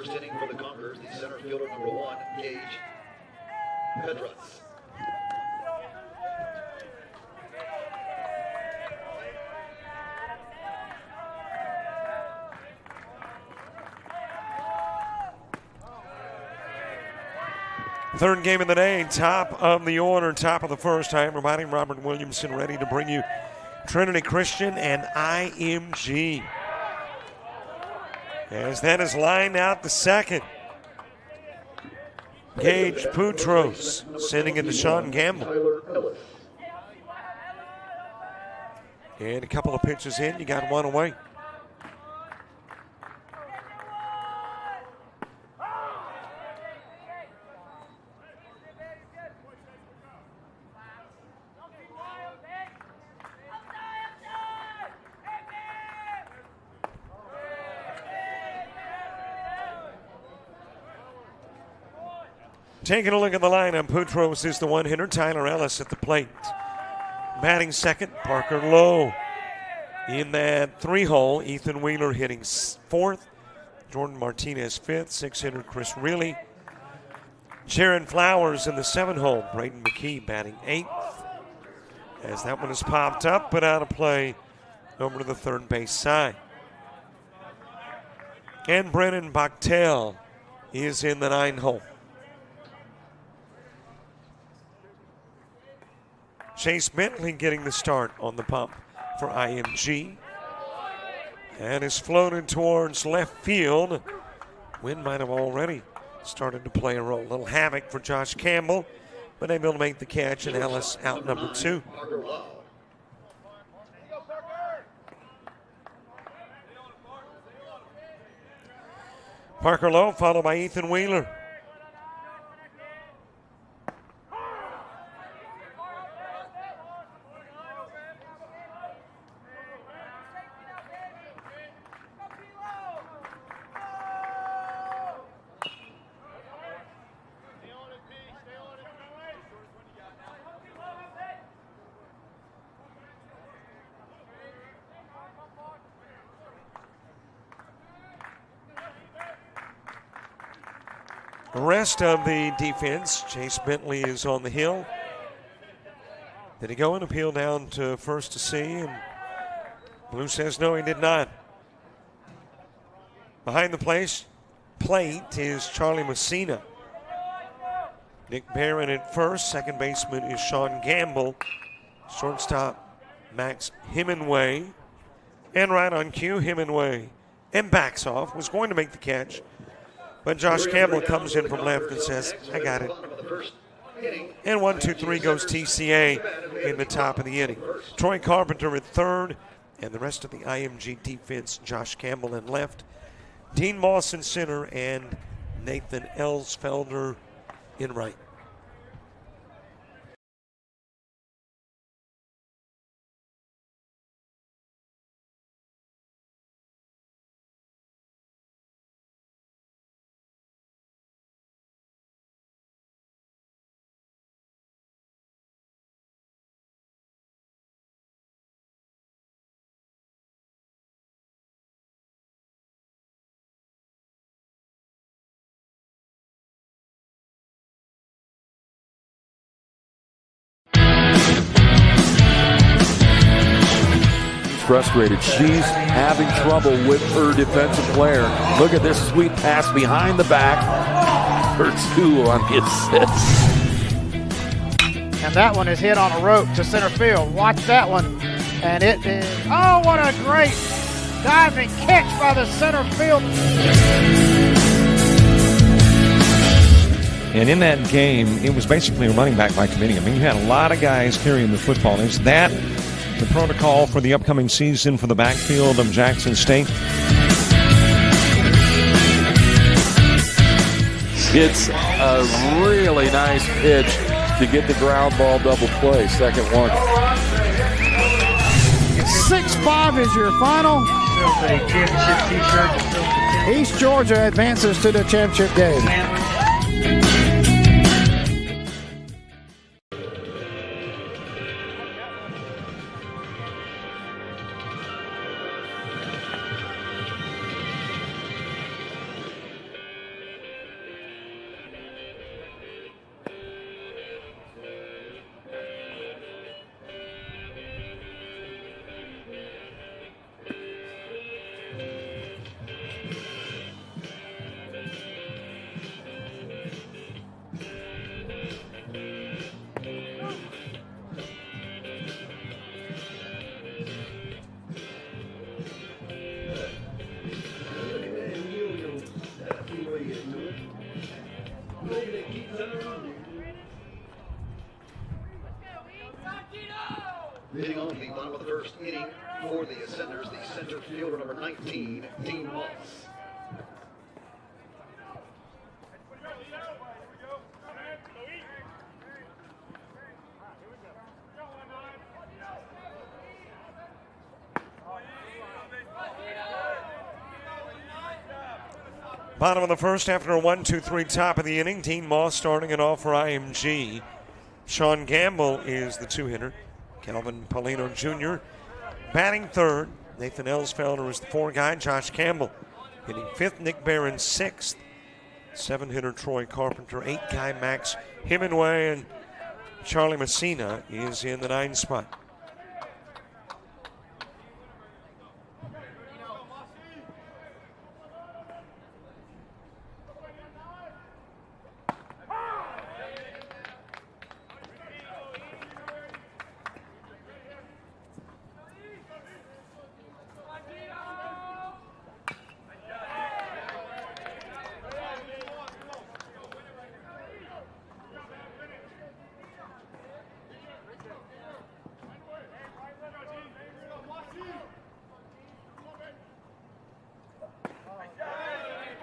first inning for the Conquerors, the center fielder number 1, Gage Pedras. Third game of the day, top of the order, top of the first. I am reminding Robert Williamson ready to bring you Trinity Christian and IMG. As that is lined out the second. Gage Pedras sending it to Sean Gamble. And a couple of pitches in, you got one away. Taking a look at the lineup, Pedras is the one-hitter. Tyler Ellis at the plate. Batting second, Parker Lowe. In that three-hole, Ethan Wheeler hitting fourth. Jordan Martinez fifth. Six-hitter Chris Reilly. Jaron Flowers in the seven-hole. Braden McKee batting eighth. As that one is popped up, but out of play over to the third base side. And Brennan Bachtel is in the nine-hole. Chase Bentley getting the start on the pump for IMG. And is floated towards left field. Wind might have already started to play a role. A little havoc for Josh Campbell, but able to make the catch, and Ellis out number 2. Parker Lowe followed by Ethan Wheeler. The rest of the defense, Chase Bentley is on the hill. Did he go and appeal down to first to see? And Blue says no, he did not. Behind the plate is Charlie Messina. Nick Barron at first. Second baseman is Sean Gamble. Shortstop Max Hemingway. And right on cue, Hemingway and backs off. Was going to make the catch. But Josh Campbell comes in from left and says, I got it. And 1-2-3 goes TCA in the top of the inning. Troy Carpenter at third, and the rest of the IMG defense, Josh Campbell in left, Dean Moss in center, and Nathan Elsfelder in right. Frustrated. She's having trouble with her defensive player. Look at this sweet pass behind the back for 2 on the assist. And that one is hit on a rope to center field. Watch that one. And it is, oh, what a great diving catch by the center field. And in that game, it was basically a running back by committee. I mean, you had a lot of guys carrying the football. Is that the protocol for the upcoming season for the backfield of Jackson State? It's a really nice pitch to get the ground ball double play. Second one. 6-5 is your final. East Georgia advances to the championship game. fielder number 19, Dean Moss. Bottom of the first after a 1-2-3 top of the inning. Dean Moss starting it off for IMG. Sean Gamble is the two-hitter. Calvin Paulino Jr. batting third. Nathan Elsfelder is the four guy. Josh Campbell hitting fifth. Nick Barron sixth. Seven-hitter Troy Carpenter. Eight guy Max Hemingway. And Charlie Messina is in the nine spot.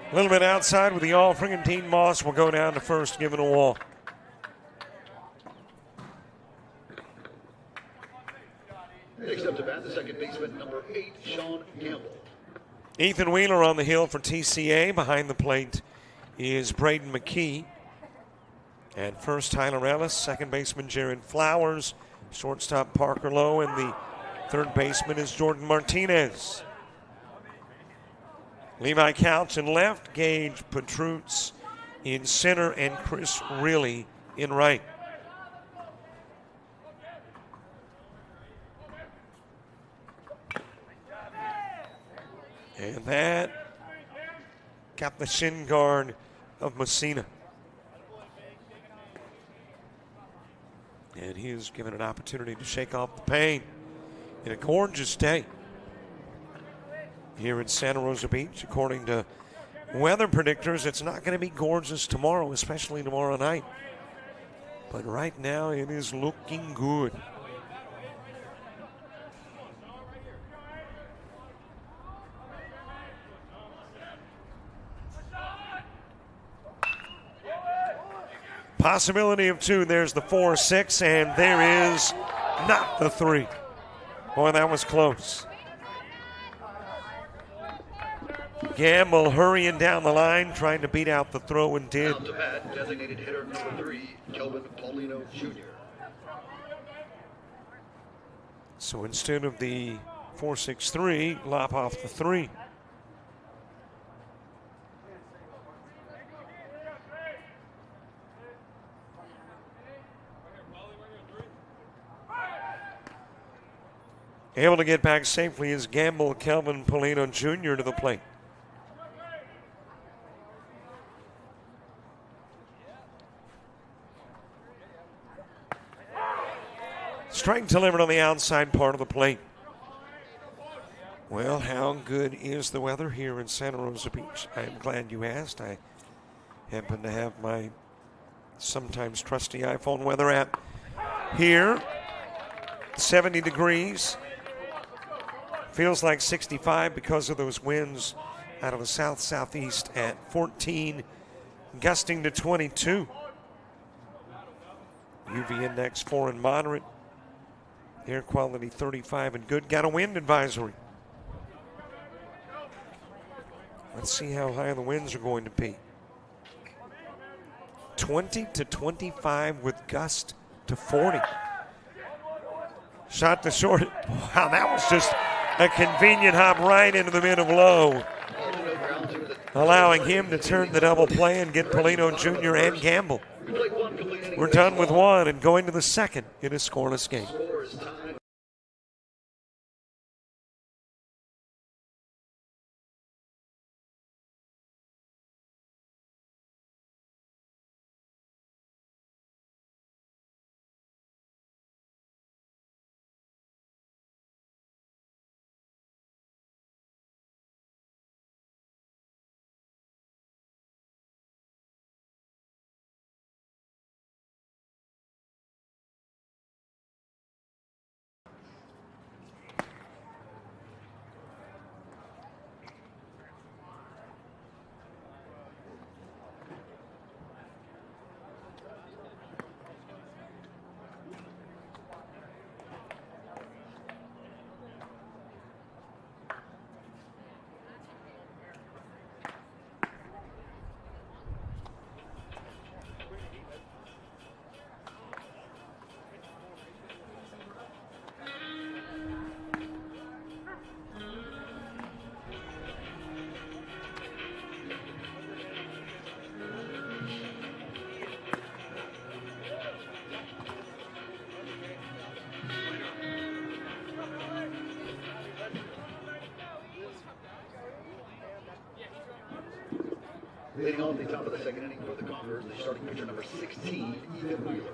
A little bit outside with the offering, and Dean Moss will go down to first, giving a walk. Next up to bat, the second baseman, number 8, Sean Gamble. Ethan Wheeler on the hill for TCA. Behind the plate is Braden McKee. At first, Tyler Ellis. Second baseman, Jared Flowers. Shortstop, Parker Lowe. And the third baseman is Jordan Martinez. Levi Couch in left, Gage Petrutz in center, and Chris Reilly in right. And that got the shin guard of Messina. And he is given an opportunity to shake off the pain in a gorgeous day here in Santa Rosa Beach. According to weather predictors, it's not going to be gorgeous tomorrow, especially tomorrow night. But right now, it is looking good. Possibility of two. There's the 4-6, and there is not the 3. Boy, that was close. Gamble hurrying down the line, trying to beat out the throw, and did. Out to bat, designated hitter number 3, Kelvin Paulino Jr. So instead of the 4-6-3, lop off the 3. Able to get back safely is Gamble, Kelvin Paulino Jr. to the plate. Strike delivered on the outside part of the plate. Well, how good is the weather here in Santa Rosa Beach? I'm glad you asked. I happen to have my sometimes trusty iPhone weather app here. 70 degrees. Feels like 65 because of those winds out of the south-southeast at 14, gusting to 22. UV index 4 and moderate. Air quality 35 and good. Got a wind advisory. Let's see how high the winds are going to be. 20 to 25 with gust to 40. Shot to short. Wow, that was just a convenient hop right into the mid of low, allowing him to turn the double play and get Paulino Jr. and Gamble. We're done with one and going to the second in a scoreless game. Leading off the top of the second inning for the Conquerors, the starting pitcher number 16, Ethan Wheeler.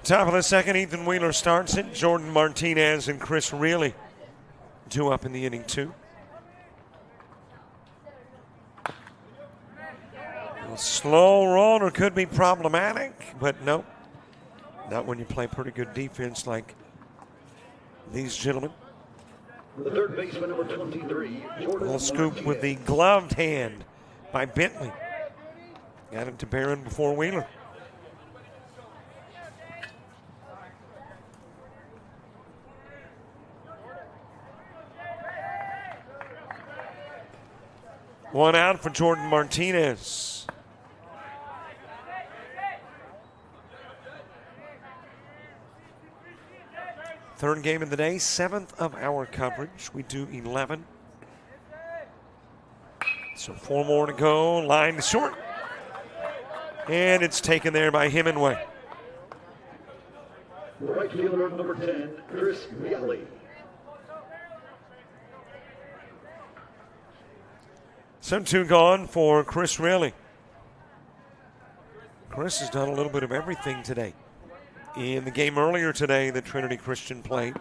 Top of the second, Ethan Wheeler starts it. Jordan Martinez and Chris Reilly due up in the inning 2. A slow runner could be problematic, but no, not when you play pretty good defense like these gentlemen. The third baseman, number 23, Jordan Little scoop Martinez. with the gloved hand by Bentley. Got him to Barron before Wheeler. One out for Jordan Martinez. Third game of the day, 7th of our coverage. We do 11. So 4 more to go. Line to short. And it's taken there by Hemingway. Right fielder, number 10, Chris Reilly. Some 2 gone for Chris Reilly. Chris has done a little bit of everything today. In the game earlier today that Trinity Christian played,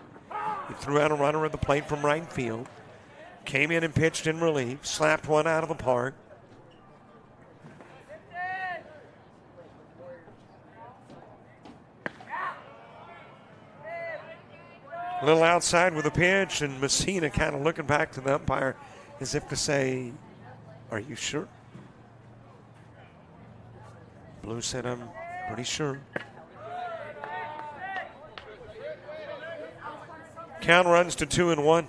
he threw out a runner at the plate from right field, came in and pitched in relief, slapped one out of the park. A little outside with a pitch, and Messina kind of looking back to the umpire as if to say, "Are you sure?" Blue said, "I'm pretty sure." Count runs to 2-1.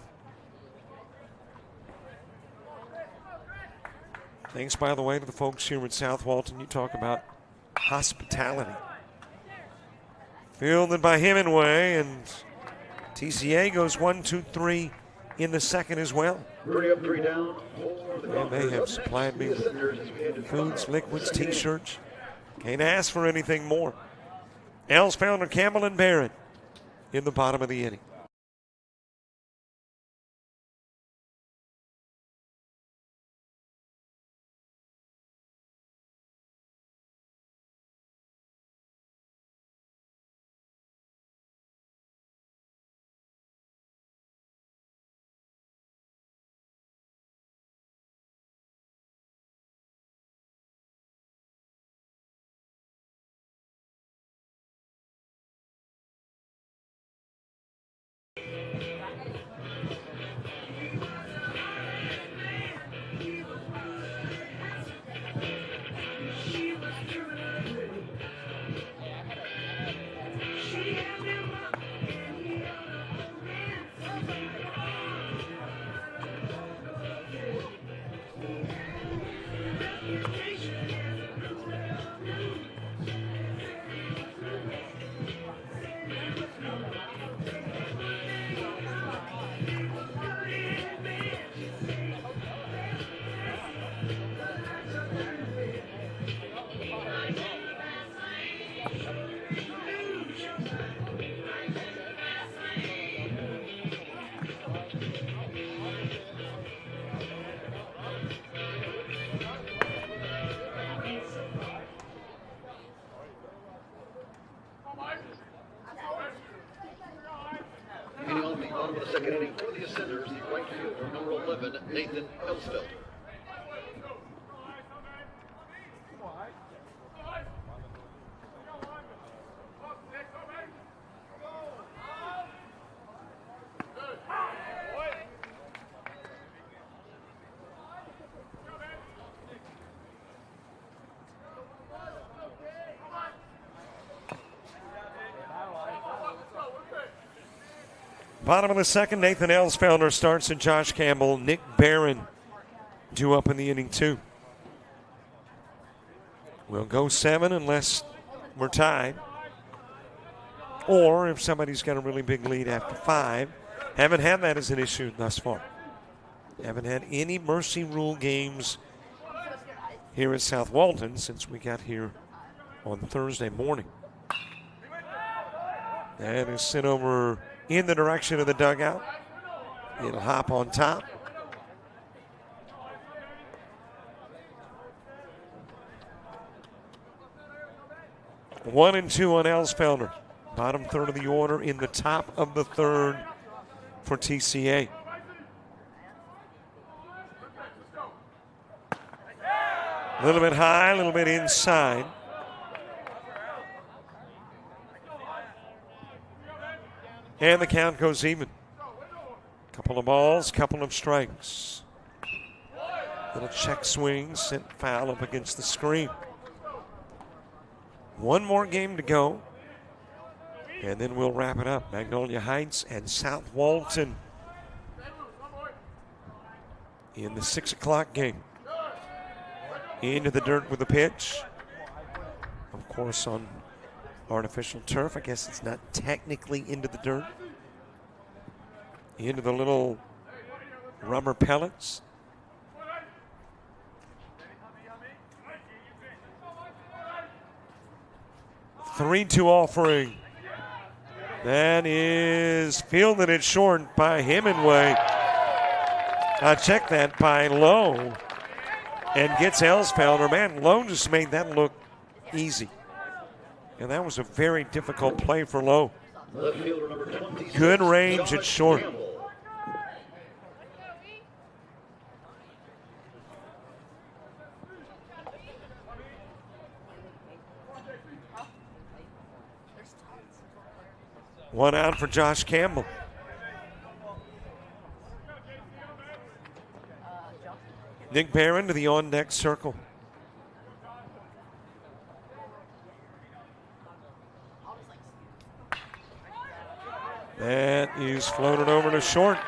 Thanks, by the way, to the folks here at South Walton. You talk about hospitality. Fielded by Hemingway, and TCA goes 1-2-3 in the second as well. 3 up, 3 down. For the And they Conquerors. have Up supplied next, me the with Senators as we head to the foods, final. liquids, Second inning. T-shirts. Can't ask for anything more. Els found on Campbell and Barrett in the bottom of the inning. Hitting on the bottom of the second inning for the Ascenders, the right fielder, number 11, Nathan Elsfelder. Bottom of the second, Nathan Elsfelder starts and Josh Campbell. Nick Barron due up in the inning 2. We'll go 7 unless we're tied. or if somebody's got a really big lead after 5. Haven't had that as an issue thus far. Haven't had any mercy rule games here at South Walton since we got here on Thursday morning. That is sent over in the direction of the dugout. It'll hop on top. One and two on Elsfelder. Bottom third of the order in the top of the third for TCA. A little bit high, a little bit inside. And the count goes even. Couple of balls, couple of strikes. Little check swing, sent foul up against the screen. One more game to go, and then we'll wrap it up. Magnolia Heights and South Walton in the 6 o'clock game. Into the dirt with the pitch. Of course, on artificial turf. I guess it's not technically into the dirt. Into the little rubber pellets. Three-2 offering. That is fielded it short by Hemingway. I checked that by Lowe. And gets Elsfelder. Man, Lowe just made that look easy. And that was a very difficult play for Lowe. Left fielder number 26, good range at short. Campbell. One out for Josh Campbell. Nick Barron to the on-deck circle. That is floated over to short.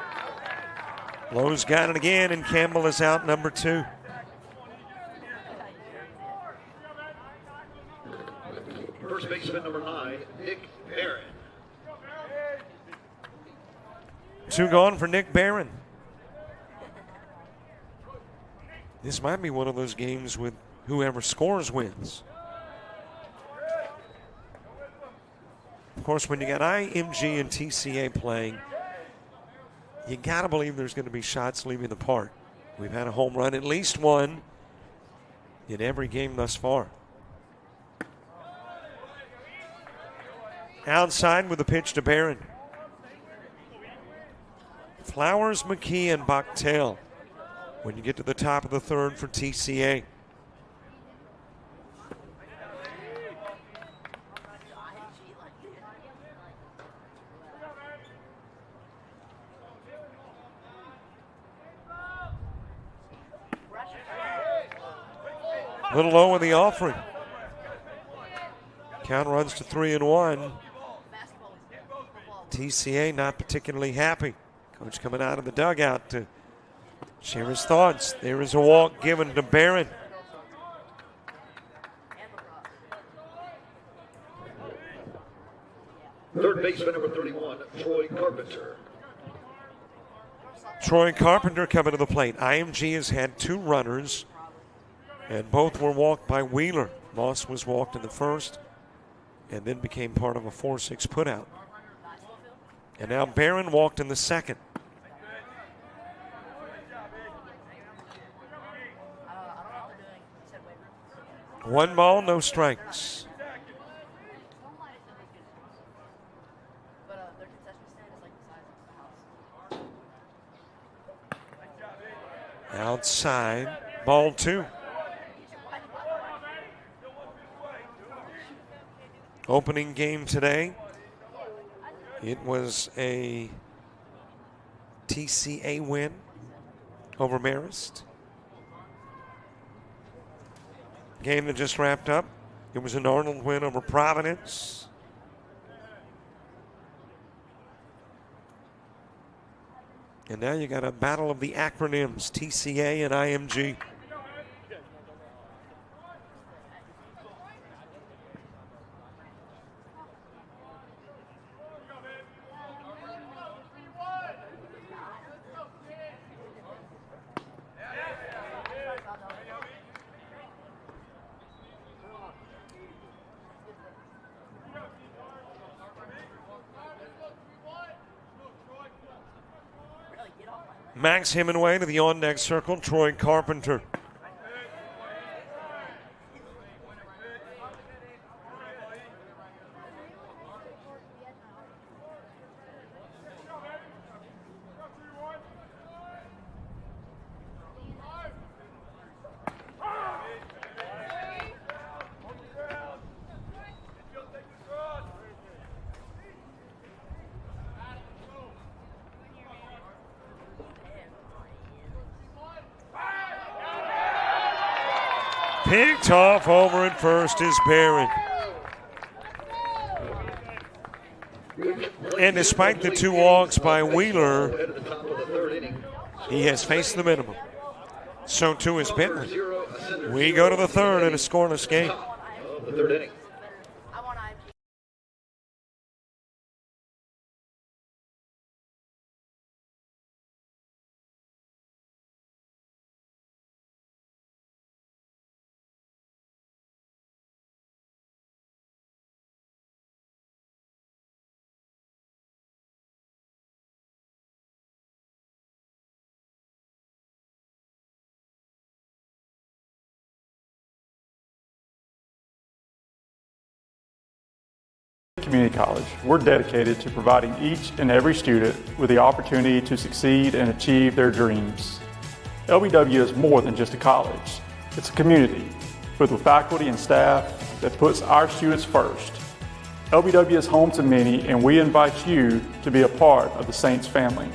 Lowe's got it again, and Campbell is out, number 2. First baseman number 9, Nick Barron. 2 gone for Nick Barron. This might be one of those games with whoever scores wins. Of course, when you got IMG and TCA playing, you got to believe there's going to be shots leaving the park. We've had a home run, at least one, in every game thus far. Outside with the pitch to Barron. Flowers, McKee, and Bachtel when you get to the top of the third for TCA. A little low in the offering. Count runs to 3-1. TCA not particularly happy. Coach coming out of the dugout to share his thoughts. There is a walk given to Barron. Third baseman number 31, Troy Carpenter. Troy Carpenter coming to the plate. IMG has had 2 runners, and both were walked by Wheeler. Moss was walked in the first and then became part of a 4-6 putout. And now Barron walked in the second. One ball, no strikes. Outside, ball 2. Opening game today. It was a TCA win over Marist. Game that just wrapped up. It was an Arnold win over Providence. And now you got a battle of the acronyms, TCA and IMG. Max Hemingway to the on-deck circle, Troy Carpenter. Picked off over at first is Barron. And despite the 2 walks by Wheeler, he has faced the minimum. So too is Bentley. We go to the third in a scoreless game. The third inning. Community College, we're dedicated to providing each and every student with the opportunity to succeed and achieve their dreams. LBW is more than just a college. It's a community with faculty and staff that puts our students first. LBW is home to many, and we invite you to be a part of the Saints family.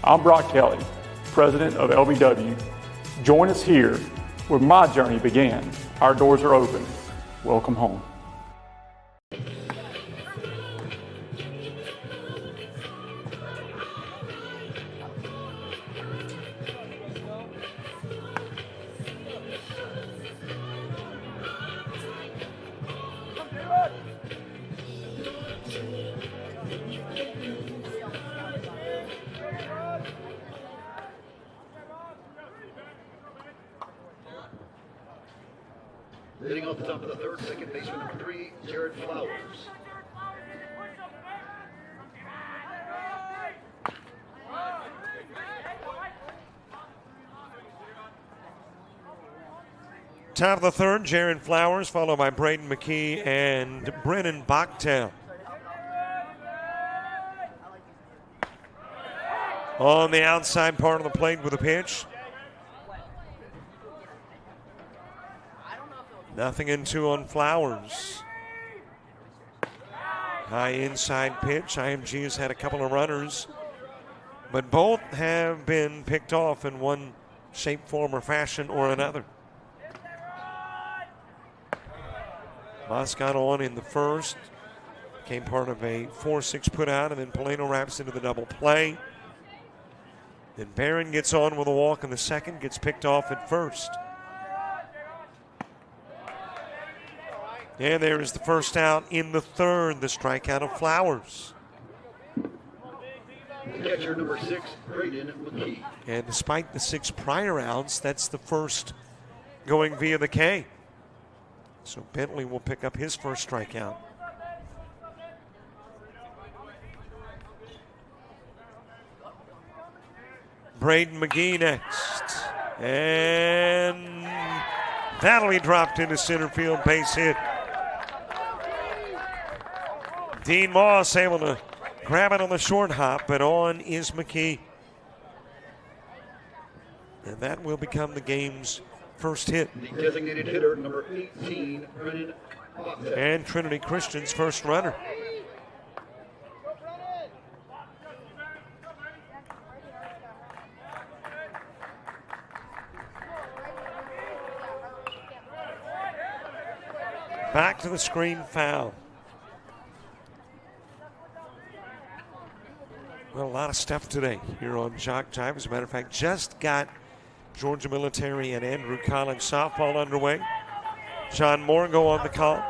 I'm Brock Kelly, president of LBW. Join us here where my journey began. Our doors are open. Welcome home. Hitting off the top of the third, second baseman number 3, Jared Flowers. Top of the third, Jared Flowers, followed by Braden McKee and Brennan Bachtel. On the outside part of the plate with a pitch. Nothing in 2 on Flowers. High inside pitch. IMG has had a couple of runners, but both have been picked off in one shape, form, or fashion or another. Moscott on in the first. Became part of a 4-6 put out, and then Polino wraps into the double play. Then Barron gets on with a walk in the second, gets picked off at first. And there is the first out in the third, the strikeout of Flowers. Catcher number 6, Braden McKee. And despite the 6 prior outs, that's the first going via the K. So Bentley will pick up his first strikeout. Braden McGee next. And that'll be dropped into center field, base hit. Dean Moss able to grab it on the short hop, but on is McKee. And that will become the game's first hit. The designated hitter, number 18, Brennan Bachtel. And Trinity Christian's first runner. Back to the screen, foul. Well, a lot of stuff today here on JockJive. As a matter of fact, just got Georgia Military and Andrew College softball underway. John Morgo on the call.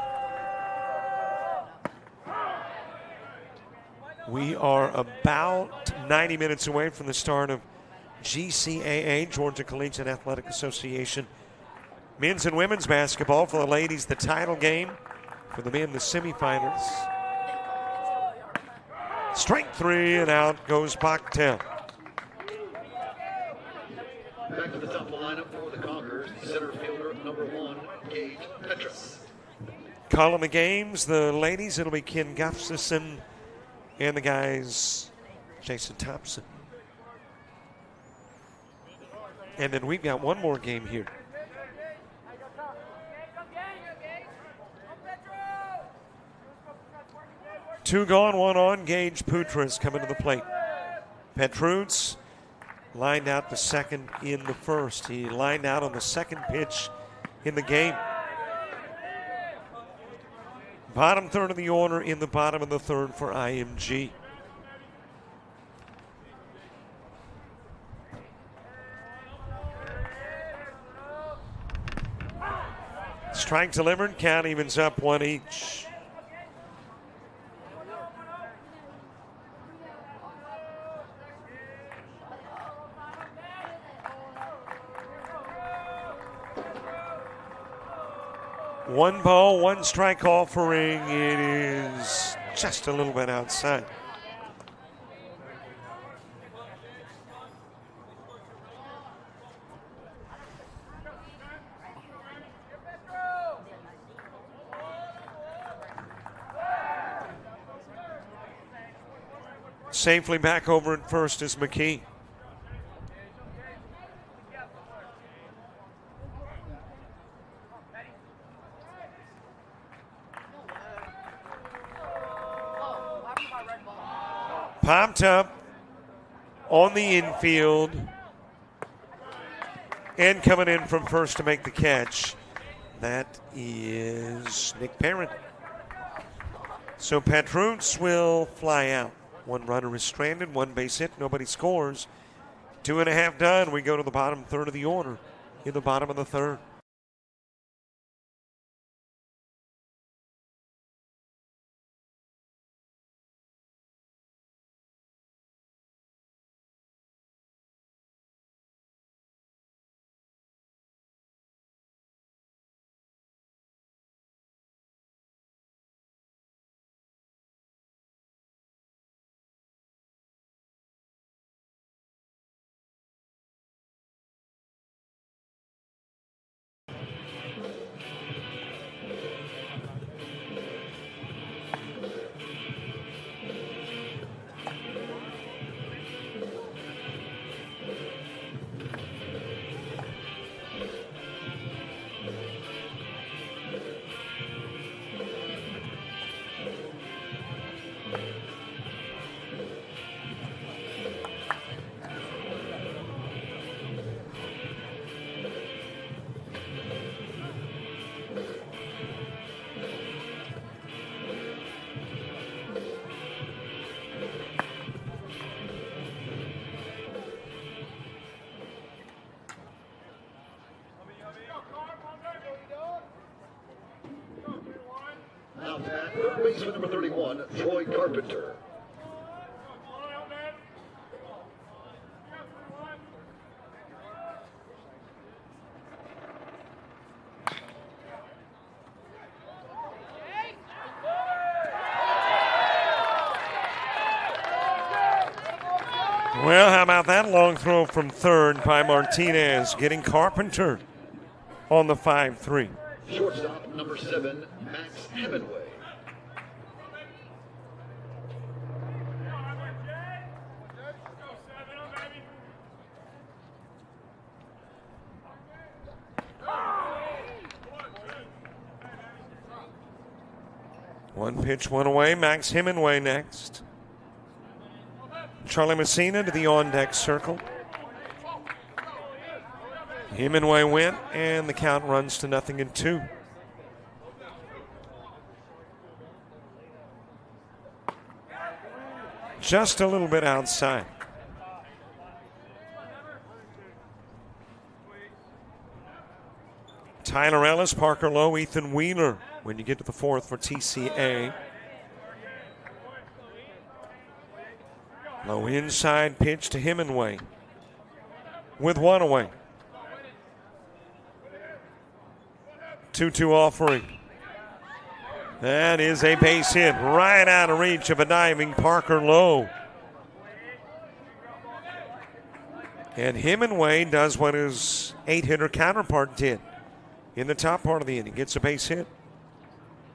We are about 90 minutes away from the start of GCAA, Georgia Collegiate Athletic Association. Men's and women's basketball. For the ladies, the title game. For the men, the semifinals. Strike 3, and out goes Bachtel. line up for the Conquerors, center fielder number 1, Gage Petrus. Calling the games, the ladies, it'll be Ken Gustafson, and the guys, Jason Thompson. And then we've got one more game here. Two gone, one on. Gage Petrus coming to the plate. Petrus lined out the second in the first. He lined out on the second pitch in the game. Bottom third of the order in the bottom of the third for IMG. Strike delivered. Count evens up 1 each. One ball, one strike offering. It is just a little bit outside. Safely back over at first is McKee. Popped up on the infield and coming in from first to make the catch. That is Nick Perrin. So Petrus will fly out. One runner is stranded, one base hit, nobody scores. 2.5 done. We go to the bottom third of the order in the bottom of the third. Third baseman number 31, Troy Carpenter. Well, how about that long throw from third by Martinez, getting Carpenter on the 5-3. Shortstop number 7, Max Hemingway. One pitch, one away. Max Hemingway next. Charlie Messina to the on-deck circle. Hemingway went, and the count runs to 0-2. Just a little bit outside. Tyler Ellis, Parker Lowe, Ethan Wheeler when you get to the fourth for TCA. Low inside pitch to Hemingway with one away. 2-2 offering. That is a base hit right out of reach of a diving Parker Lowe. And Hemingway does what his 8-hitter counterpart did in the top part of the inning. Gets a base hit.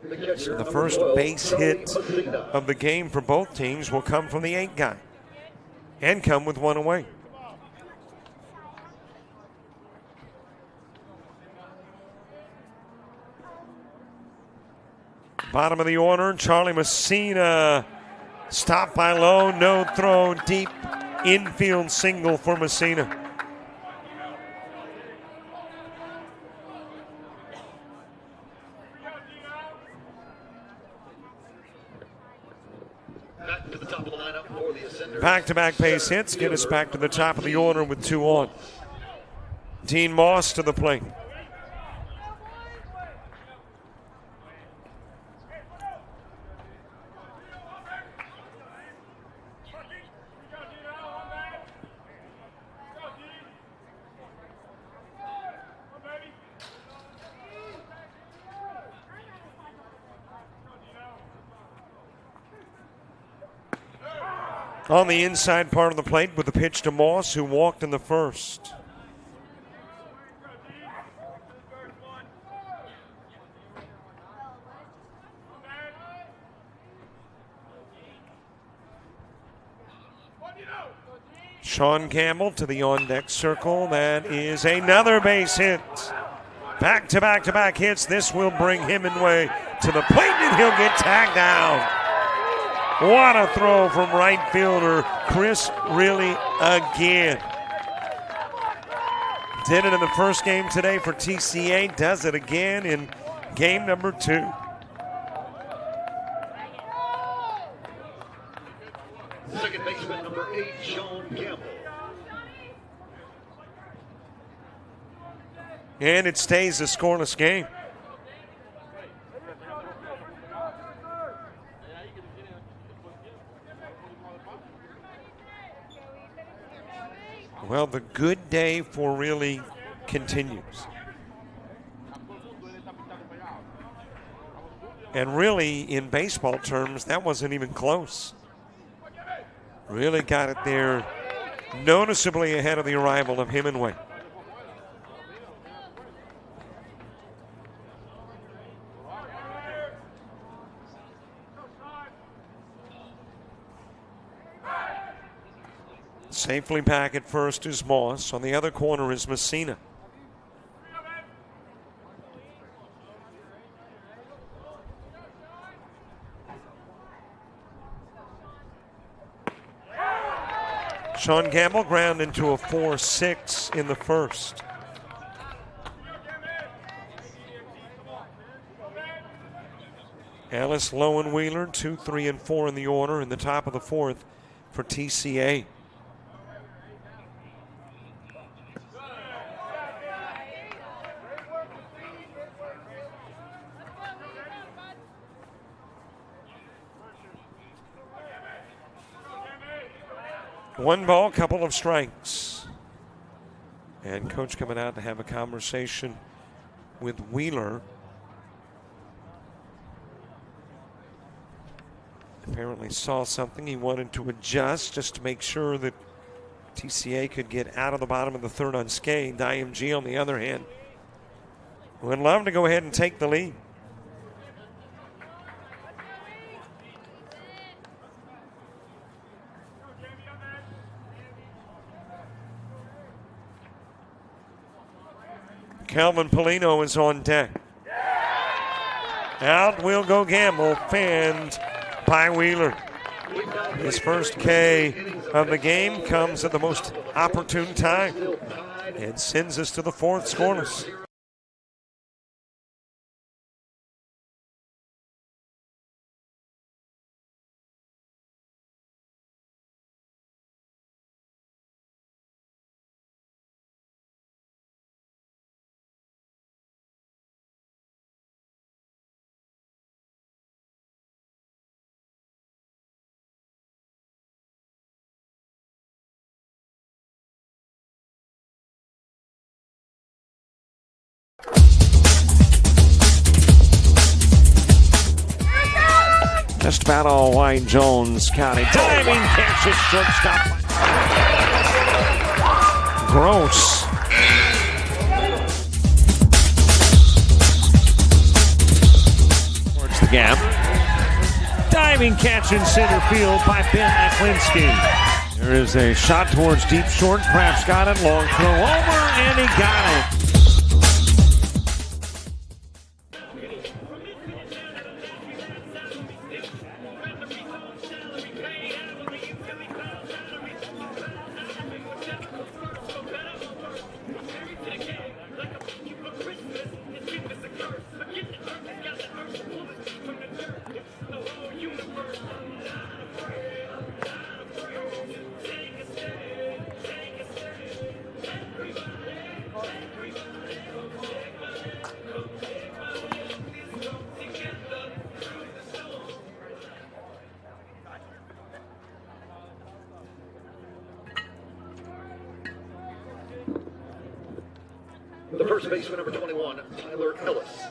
The first base hit of the game for both teams will come from the 8 guy and come with one away. Bottom of the order, Charlie Messina. Stopped by low, no throw, deep infield single for Messina. Back-to-back base hits get us back to the top of the order with 2 on. Dean Moss to the plate. On the inside part of the plate with the pitch to Moss, who walked in the first. Sean Campbell to the on-deck circle. That is another base hit. Back-to-back-to-back hits. This will bring Hemingway to the plate, and he'll get tagged down. What a throw from right fielder Chris Riley again. Did it in the first game today for TCA. Does it again in game number 2. Second baseman number 8, Sean Campbell. And it stays a scoreless game. Well, the good day for Riley continues. And really, in baseball terms, that wasn't even close. Really got it there noticeably ahead of the arrival of Hemingway. Safely back at first is Moss. On the other corner is Messina. Sean Campbell ground into a 4-6 in the first. Alice Lowenwheeler, 2, 3, and 4 in the order in the top of the 4th for TCA. One ball, couple of strikes. And coach coming out to have a conversation with Wheeler. Apparently saw something. He wanted to adjust just to make sure that TCA could get out of the bottom of the 3rd unscathed. IMG, on the other hand, would love to go ahead and take the lead. Calvin Polino is on deck. Out will go Gamble, fanned by Wheeler. His first K of the game comes at the most opportune time and sends us to the 4th scoreless. Just about all White Jones County. Diving catch at shortstop. Gross. Towards the gap. Diving catch in center field by Ben Aklinski. There is a shot towards deep short. Kraft's got it. Long throw over, and he got it. The first baseman, number 21, Tyler Ellis.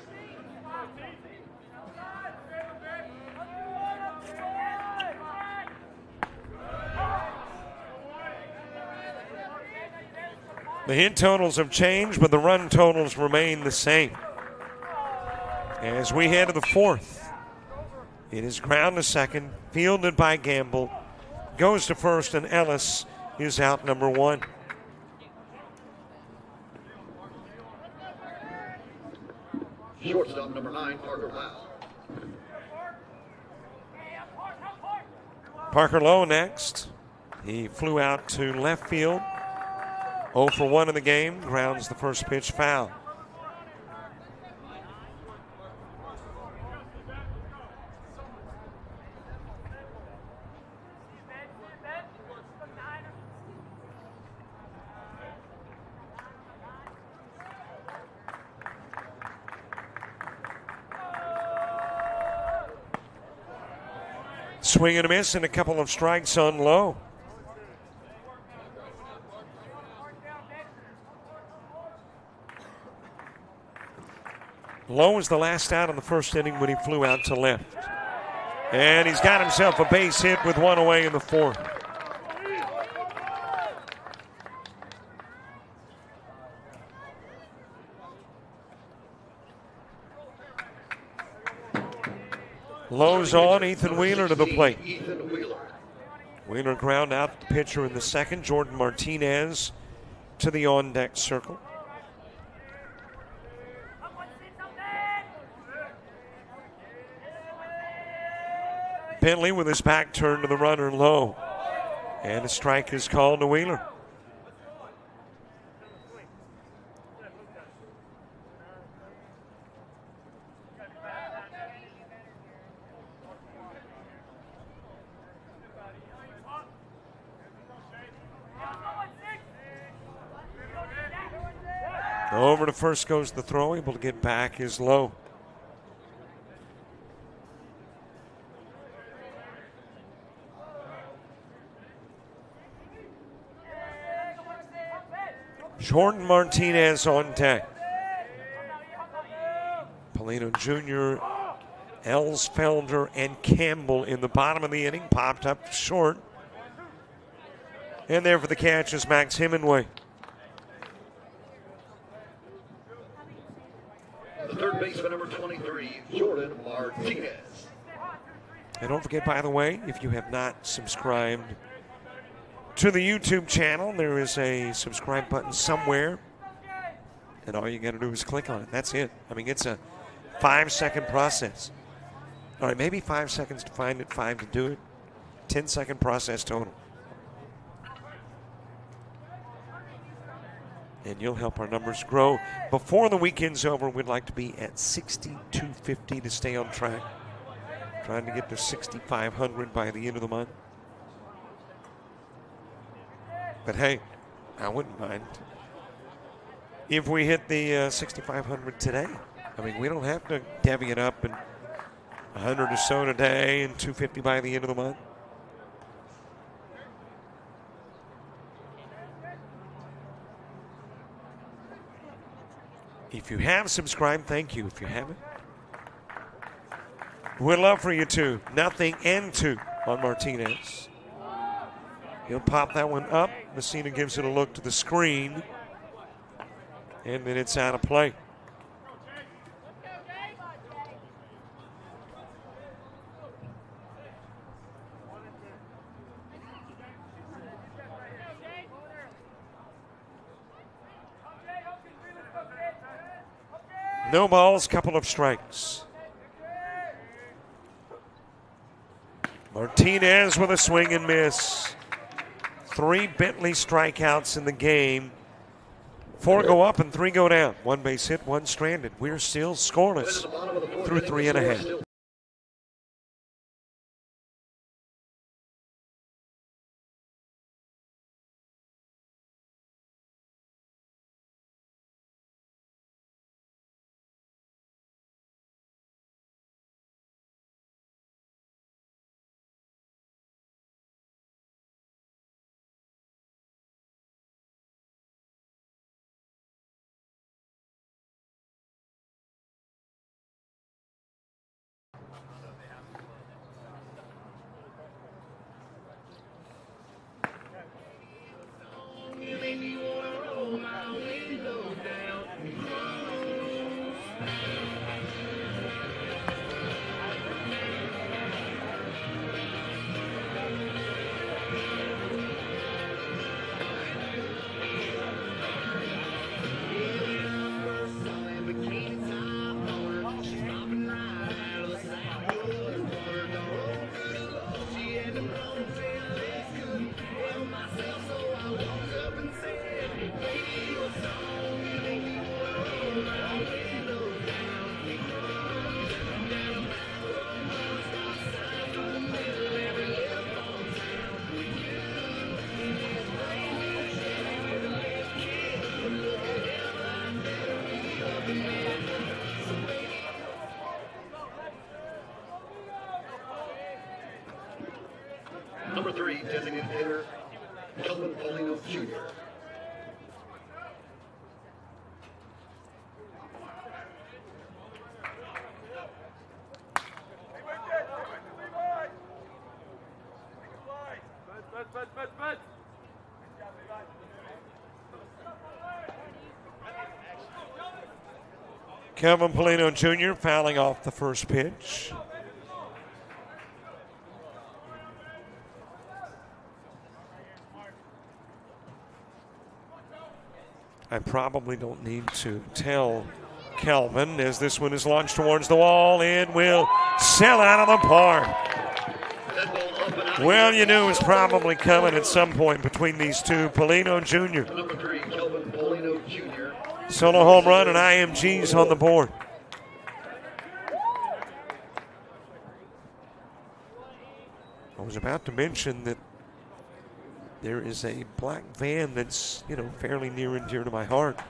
The hit totals have changed, but the run totals remain the same. As we head to the fourth, it is ground to second, fielded by Gamble, goes to first, and Ellis is out number one. Shortstop, number 9, Parker Lowe. Parker Lowe next. He flew out to left field. 0 for 1 in the game. Grounds the first pitch foul. Swing and a miss and a couple of strikes on Lowe. Lowe was the last out in the first inning when he flew out to left. And he's got himself a base hit with one away in the fourth. Lowe's on, Ethan Wheeler to the plate. Wheeler ground out the pitcher in the second. Jordan Martinez to the on-deck circle. Bentley with his back turned to the runner Lowe. And a strike is called to Wheeler. Over to first goes the throw. Able to get back is Lowe. Jordan Martinez on deck. Polino Jr., Ellsfelder, and Campbell in the bottom of the inning. Popped up short. And there for the catch is Max Hemingway. The third baseman, number 23, Jordan Martinez. And don't forget, by the way, if you have not subscribed to the YouTube channel, there is a subscribe button somewhere. And all you got to do is click on it. That's it. I mean, it's a 5-second process. All right, maybe 5 seconds to find it, 5 to do it. 10-second process total. And you'll help our numbers grow. Before the weekend's over, we'd like to be at 6,250 to stay on track. Trying to get to 6,500 by the end of the month. But hey, I wouldn't mind if we hit the 6,500 today. I mean, we don't have to divvy it up and 100 or so today and 250 by the end of the month. If you have subscribed, thank you. If you haven't, we'd love for you to. 0-2 on Martinez. He'll pop that one up. Messina gives it a look to the screen. And then it's out of play. No balls, couple of strikes. Martinez with a swing and miss. 3 Bentley strikeouts in the game. 4 go up and 3 go down. 1 base hit, 1 stranded. We're still scoreless through 3 1/2. Number 3, designated hitter, Kelvin Paulino Jr. Kelvin Paulino Jr. fouling off the first pitch. I probably don't need to tell Kelvin as this one is launched towards the wall. It will sail out of the park. Well, you knew it was probably coming at some point between these two. Paulino Jr. Number 3, Kelvin Paulino Jr. Solo home run and IMG's on the board. I was about to mention that there is a black van that's, fairly near and dear to my heart.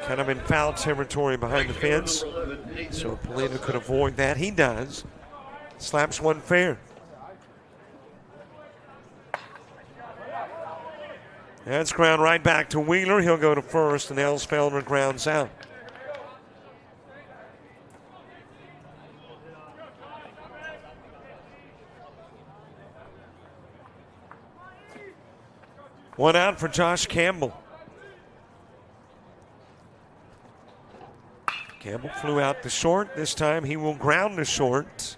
Kind of in foul territory behind the fence. So Paulino could avoid that. He does. Slaps one fair. That's ground right back to Wheeler. He'll go to first, and Elsfelder grounds out. One out for Josh Campbell. Campbell flew out to short. This time he will ground to short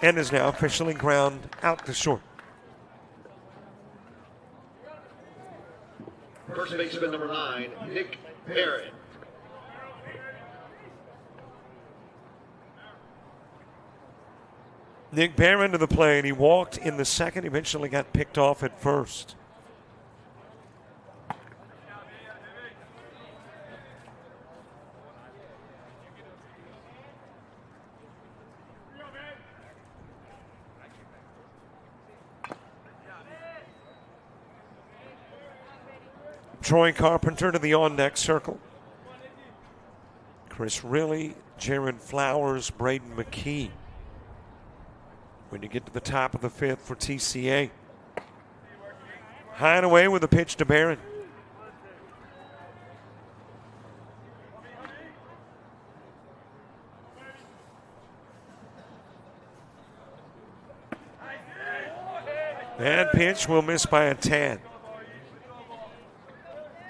and is now officially ground out to short. First baseman number 9, Nick Barrett. Nick Barron to the plate. He walked in the second, eventually got picked off at first. Troy Carpenter to the on-deck circle. Chris Riley, Jared Flowers, Braden McKee. When you get to the top of the 5th for TCA. High and away with a pitch to Barron. That pitch will miss by a tad.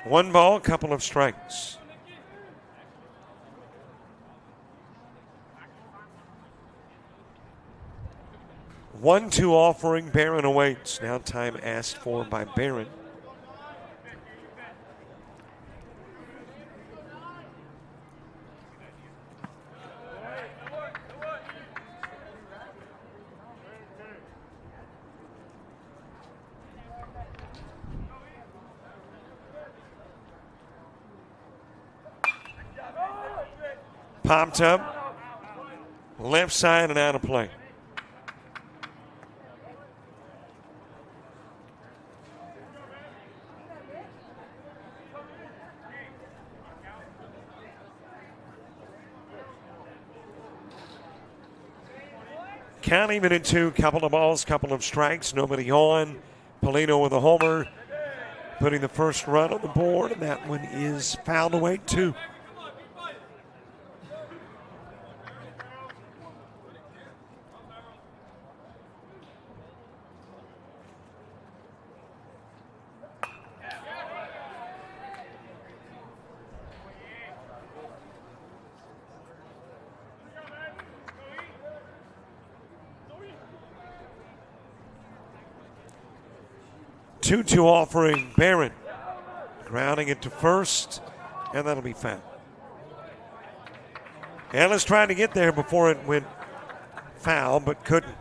1 ball, couple of strikes. One-two offering. Barron awaits. Now time asked for by Barron. Popped up, left side and out of play. Count even at 2, couple of balls, couple of strikes, nobody on. Polino with a homer, putting the first run on the board, and that one is fouled away 2. Two offering. Barron grounding it to first, and that'll be foul. Ellis trying to get there before it went foul, but couldn't.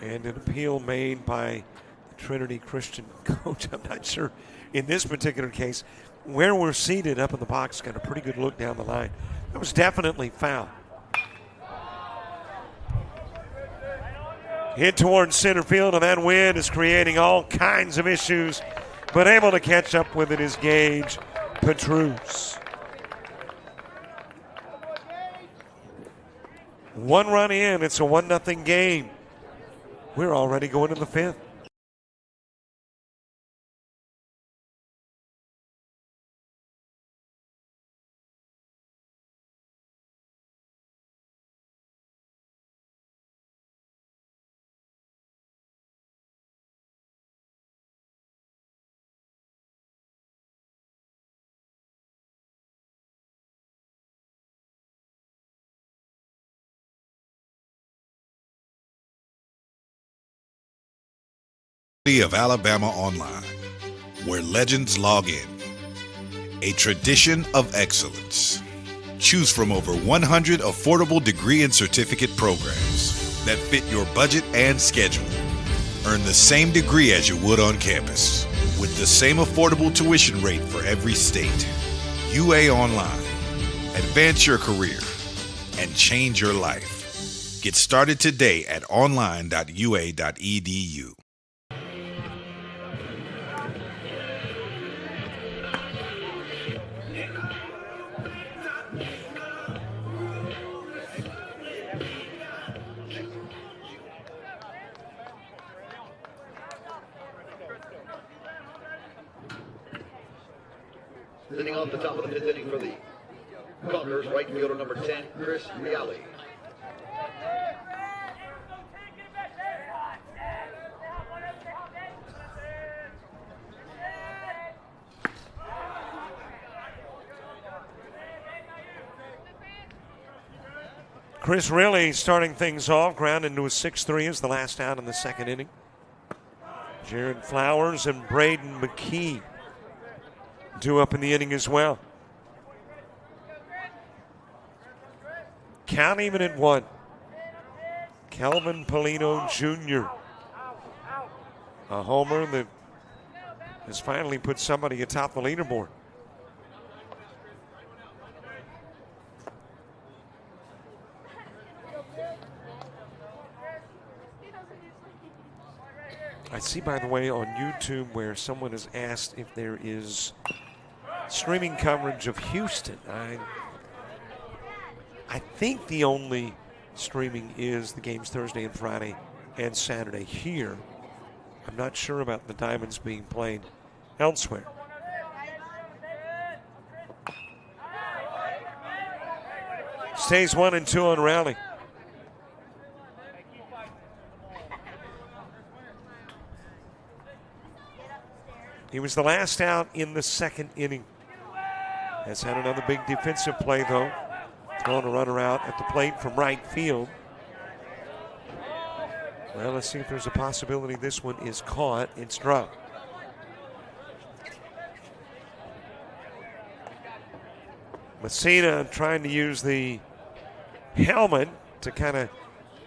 And an appeal made by the Trinity Christian coach. I'm not sure in this particular case where we're seated up in the box. Got a pretty good look down the line. That was definitely foul. Hit towards center field, and that wind is creating all kinds of issues, but able to catch up with it is Gage Petrus. 1 run in, it's a 1-0 game. We're already going to the 5th. Of Alabama Online, where legends log in. A tradition of excellence. Choose from over 100 affordable degree and certificate programs that fit your budget and schedule. Earn the same degree as you would on campus, with the same affordable tuition rate for every state. UA Online. Advance your career and change your life. Get started today at online.ua.edu. Sitting on the top of the 5th inning for the Conquerors, right fielder number 10, Chris Reale. Chris Reale starting things off, ground into a 6-3 is the last out in the 2nd inning. Jared Flowers and Braden McKee due up in the inning as well. Count even at 1. Kelvin Polino Jr. A homer that has finally put somebody atop the leaderboard. I see, by the way, on YouTube where someone has asked if there is streaming coverage of Houston. I think the only streaming is the games Thursday and Friday and Saturday here. I'm not sure about the Diamonds being played elsewhere. Stays 1-2 on Rowley. He was the last out in the second inning. Has had another big defensive play, though. Throwing a runner out at the plate from right field. Well, let's see if there's a possibility this one is caught. It's dropped. Messina trying to use the helmet to kind of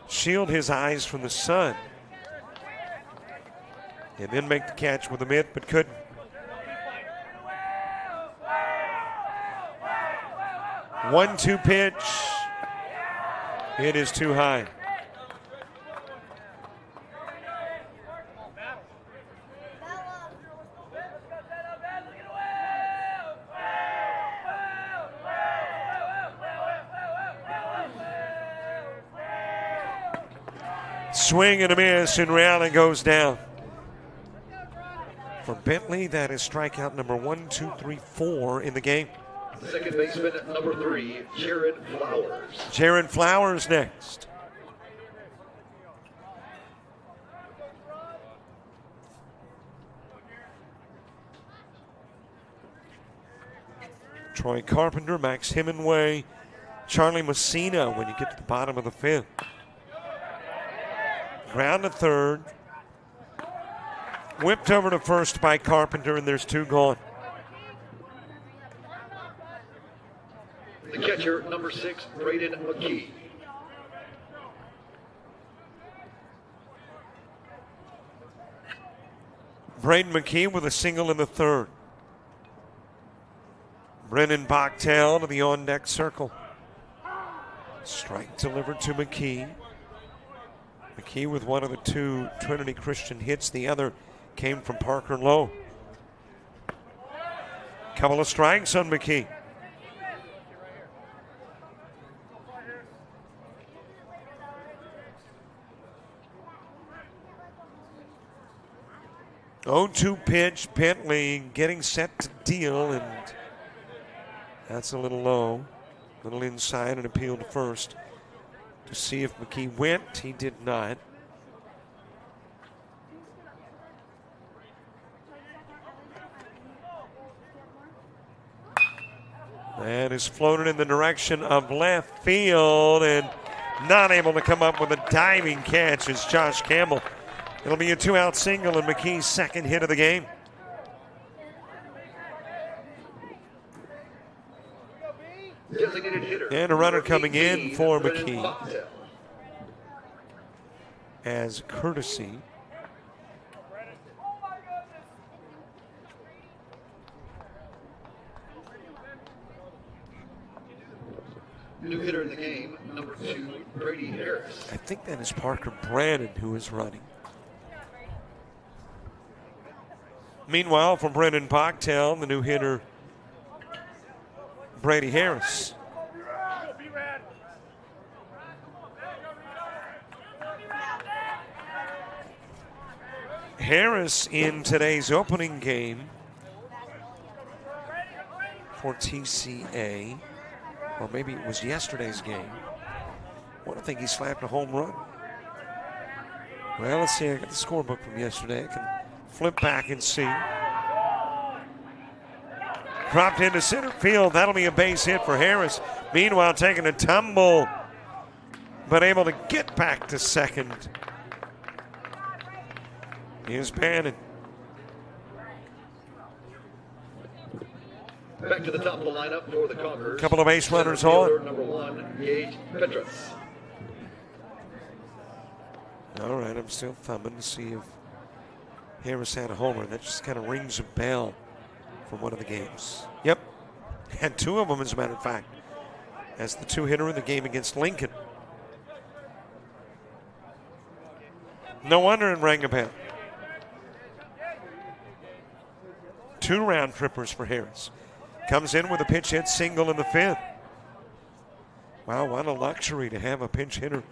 shield his eyes from the sun. And then make the catch with a mitt, but couldn't. One-two pitch. It is too high. Swing and a miss, and Reale goes down. For Bentley, that is strikeout number 1, 2, 3, 4 in the game. Second baseman, number 3, Jared Flowers. Jared Flowers next. Troy Carpenter, Max Hemingway, Charlie Messina when you get to the bottom of the fifth. Ground to third. Whipped over to first by Carpenter, and there's 2 gone. The catcher, number 6, Braden McKee. Braden McKee with a single in the third. Brennan Bachtel to the on-deck circle. Strike delivered to McKee. McKee with one of the 2 Trinity Christian hits. The other came from Parker Lowe. Couple of strikes on McKee. Oh, 2 pitch. Bentley getting set to deal, and that's a little low. A little inside and appeal to first to see if McKee went. He did not. That is floated in the direction of left field, and not able to come up with a diving catch is Josh Campbell. It'll be a 2-out single and McKee's second hit of the game. Designated hitter. And a runner coming in 18, for Brennan McKee Bachtel. as courtesy. New hitter in the game, number 2, Brady Harris. I think that is Parker Brannon who is running. Meanwhile, from Brennan Bachtel, the new hitter, Brady Harris. Harris in today's opening game for TCA, or maybe it was yesterday's game. I think he slapped a home run. Well, let's see. I got the scorebook from yesterday. I can flip back and see. Dropped into center field. That'll be a base hit for Harris. Meanwhile, taking a tumble, but able to get back to second. Here's Bannon. Back to the top of the lineup for the Conquerors. Couple of base runners Center fielder, on. Number 1, Gage Petras. All right, I'm still thumbing to see if Harris had a homer. That just kind of rings a bell from one of the games. Yep, had 2 of them, as a matter of fact, as the 2-hitter in the game against Lincoln. No wonder it rang a bell. 2 round trippers for Harris. Comes in with a pinch hit single in the 5th. Wow, what a luxury to have a pinch hitter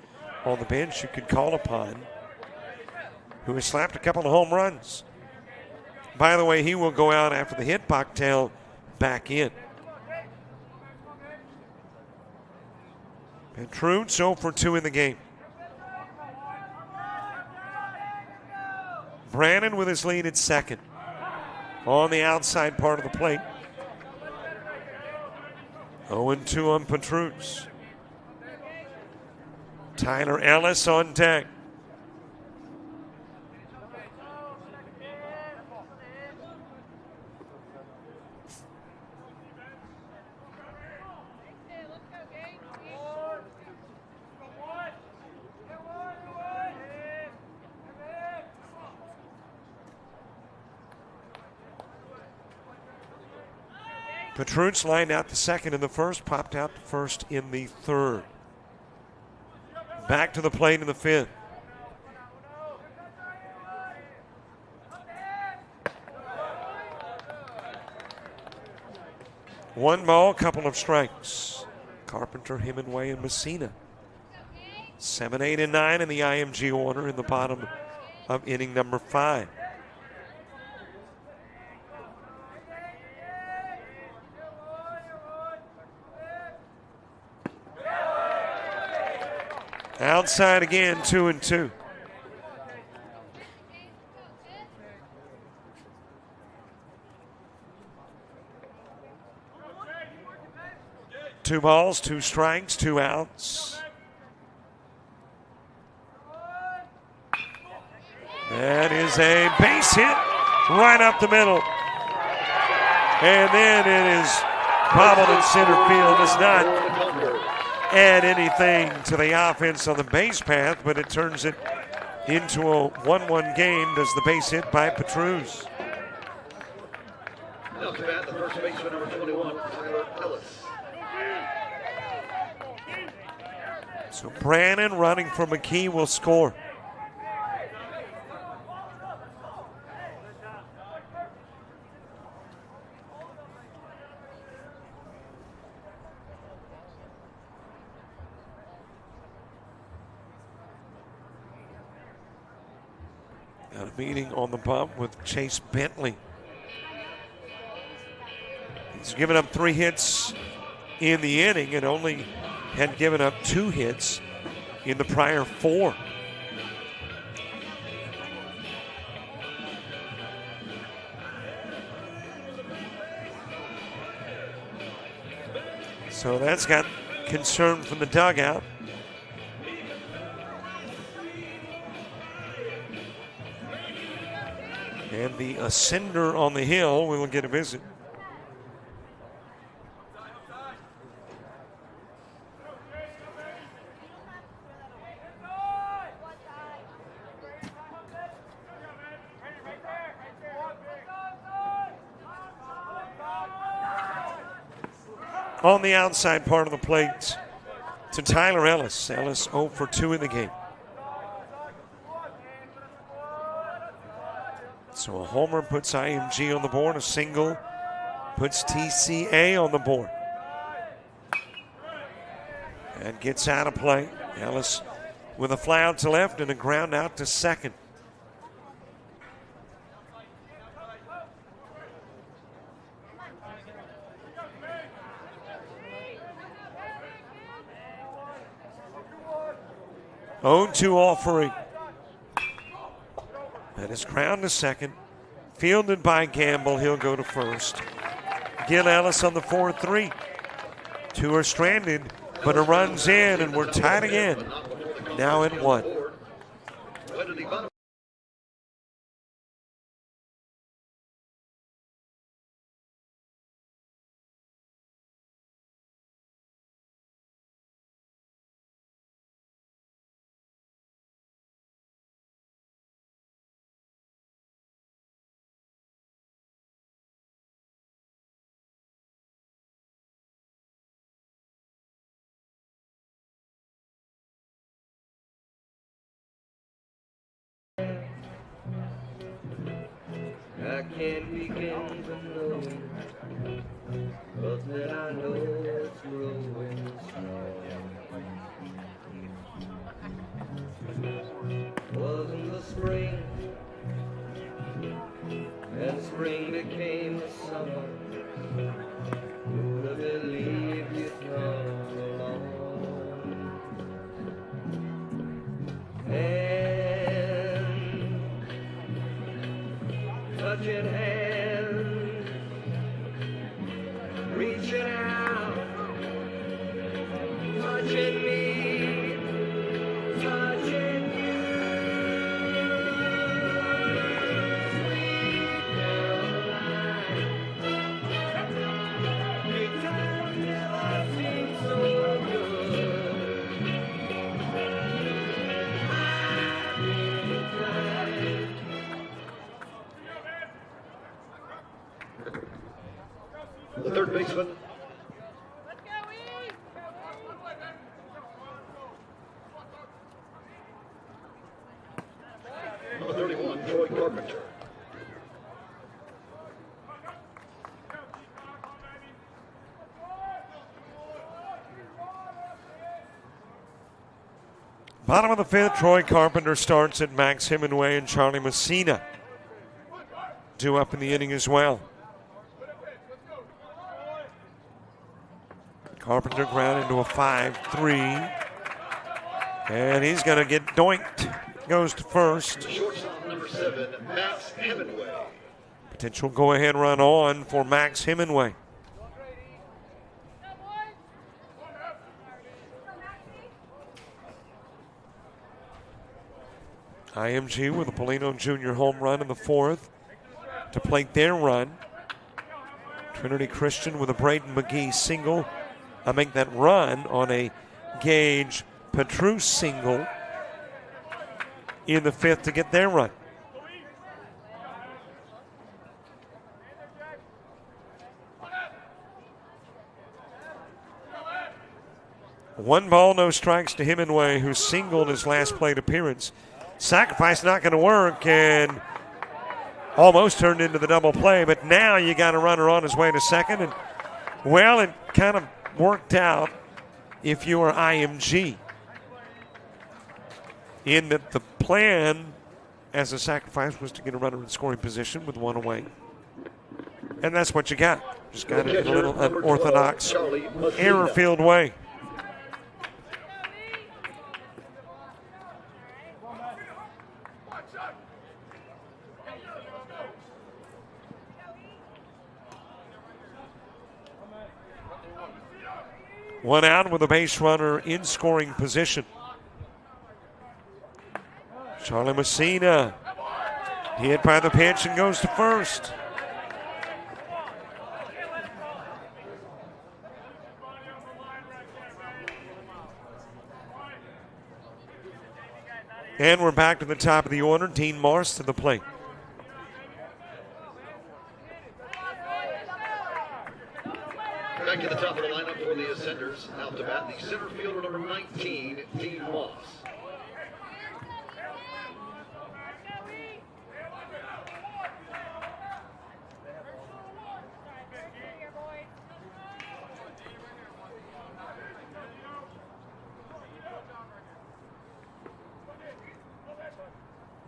on the bench you could call upon, who has slapped a couple of home runs. By the way, he will go out after the hit. Bachtel back in. Petrus 0 for 2 in the game. Brannon with his lead at second. On the outside part of the plate. 0-2 on Petrus. Tyler Ellis on deck. Petrus lined out to second in the first, popped out to first in the third. Back to the plate in the fifth. One ball, couple of strikes. Carpenter, Hemingway, and Messina. 7, 8, and 9 in the IMG order in the bottom of inning number 5. Outside again, 2-2. Two balls, 2 strikes, 2 outs. That is a base hit right up the middle. And then it is bobbled in center field. Does not add anything to the offense on the base path, but it turns it into a 1-1 game. Does the base hit by Petrus. Now to bat, the first baseman, number 21, Tyler Ellis. So Brannon running for McKee will score. Got a meeting on the bump with Chase Bentley. He's given up 3 hits in the inning and only had given up 2 hits in the prior 4. So that's got concern from the dugout. And the ascender on the hill will get a visit. On the outside part of the plate to Tyler Ellis. Ellis 0 for 2 in the game. So a homer puts IMG on the board. A single puts TCA on the board. And gets out of play. Ellis with a fly out to left and a ground out to second. Oh, 2 offering. That is ground to second. Fielded by Gamble. He'll go to first. Gil Ellis on the 4-3. 2 are stranded, but a run's in, and we're tied again. Now at 1. I can't begin to know, but that I know it's growing strong. Wasn't the spring, and spring became the summer. Who'd have believed you'd come along? Carpenter. Bottom of the fifth, Troy Carpenter starts at Max Hemingway and Charlie Messina due up in the inning as well. Carpenter ground into a 5-3. And he's going to get doinked. Goes to first. Shortstop number 7, Max Hemingway. Potential go-ahead run on for Max Hemingway. IMG with a Polino Jr. home run in the fourth to plate their run. Trinity Christian with a Braden McGee single. I make that run on a Gage Petrus single in the fifth to get their run. One ball, no strikes to Hemingway, who singled his last plate appearance. Sacrifice not going to work, and almost turned into the double play, but now you got a runner on his way to second, and well, it kind of worked out if you were IMG, in that the plan as a sacrifice was to get a runner in scoring position with one away. And that's what you got. Just got it in a little unorthodox error field way. One out with a base runner in scoring position. Charlie Messina hit by the pitch and goes to first. And we're back to the top of the order. Dean Morse to the plate. Back to the top of the lineup for the Ascenders. Out to bat, the center fielder number 19, Dean Moss.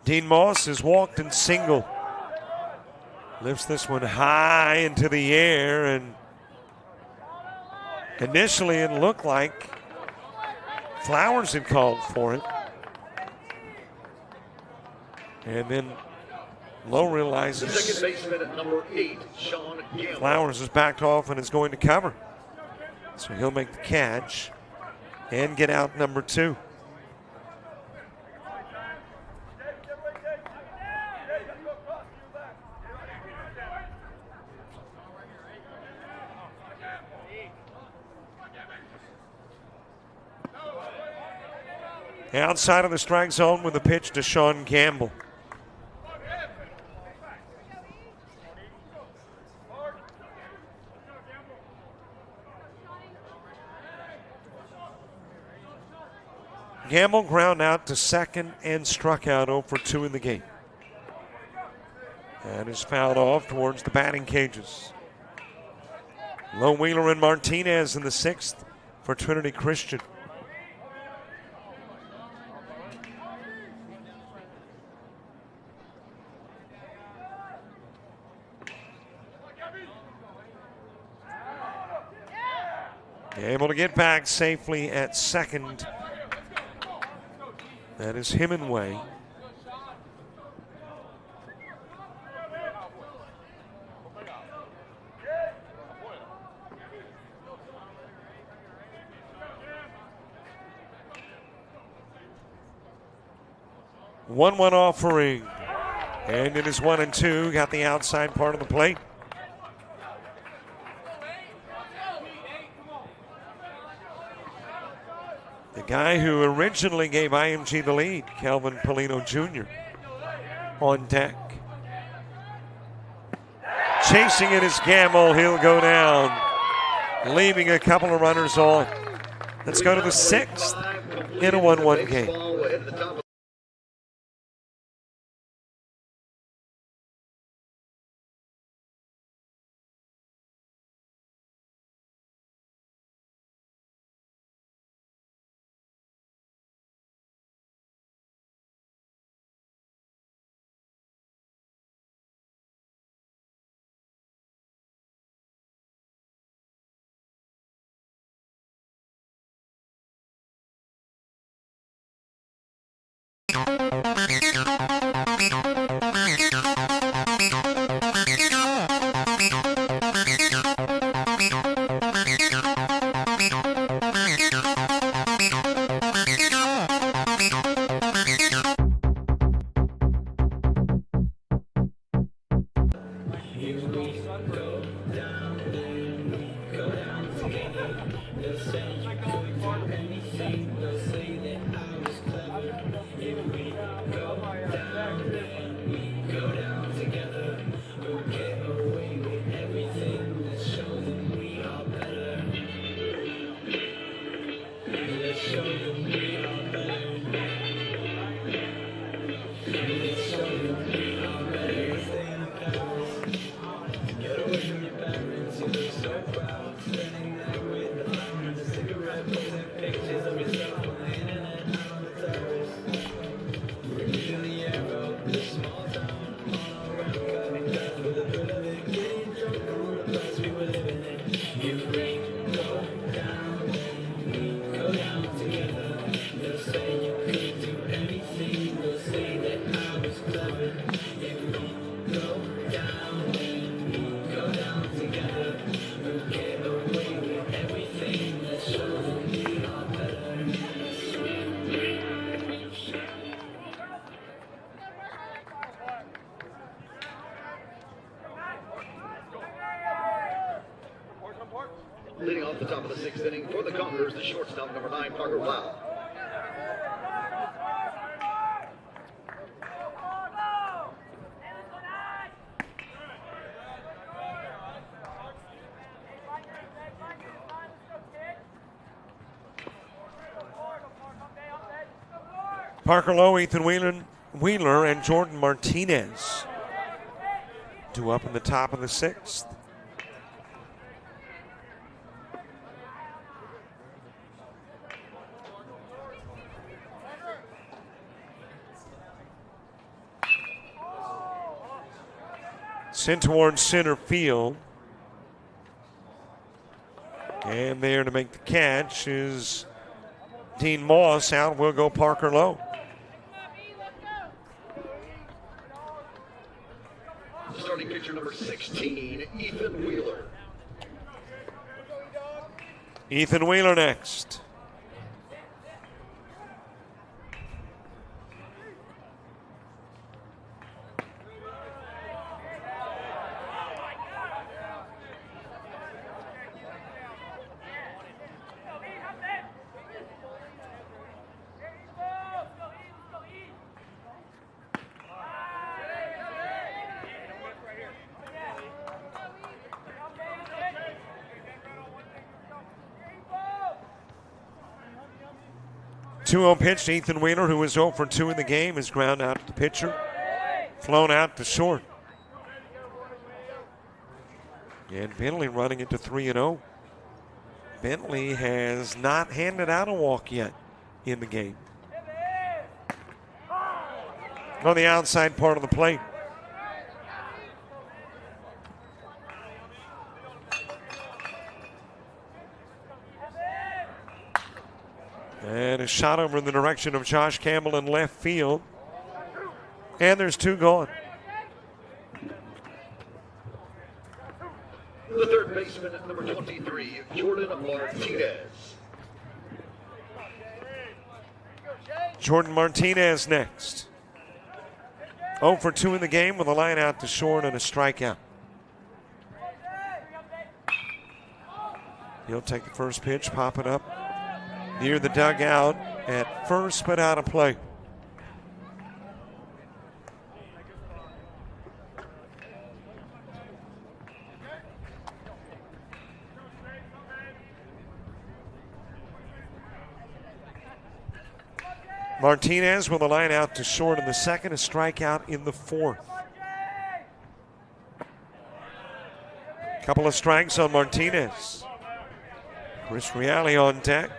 Dean Moss has walked and single. Lifts this one high into the air, and initially it looked like Flowers had called for it. And then Lowe realizes the second baseman at number 8, Sean Gamble. Flowers is backed off and is going to cover. So he'll make the catch and get out number 2. Outside of the strike zone with a pitch to Sean Gamble. Gamble ground out to second and struck out 0 for 2 in the game. And is fouled off towards the batting cages. Lowe, Wheeler, and Martinez in the 6th for Trinity Christian. Able to get back safely at second. That is Hemingway. One offering. And it is 1-2. Got the outside part of the plate. The guy who originally gave IMG the lead, Calvin Polino Jr., on deck. Chasing it is Gamble. He'll go down, leaving a couple of runners on. Let's go to the 6th in a 1-1 game. Leading off the top of the sixth inning for the Conquerors, the shortstop, number 9, Parker Lau. Parker Lowe, Ethan Wheeler, and Jordan Martinez due up in the top of the sixth. Sent towards center field. And there to make the catch is Dean Moss. Out will go Parker Lowe. Starting pitcher number 16, Ethan Wheeler. Ethan Wheeler next. Two-0 pitch to Ethan Wheeler, who was 0 for 2 in the game, is ground out to the pitcher. Flown out to short. And Bentley running into 3-0. Bentley has not handed out a walk yet in the game. On the outside part of the plate. And a shot over in the direction of Josh Campbell in left field. And there's 2 gone. The third baseman, number 23, Jordan Martinez. Jordan Martinez next. 0 for 2 in the game with a line out to short and a strikeout. He'll take the first pitch, pop it up near the dugout at first, but out of play. Martinez with a line out to short in the second, a strikeout in the fourth. Couple of strikes on Martinez. Chris Reale on deck.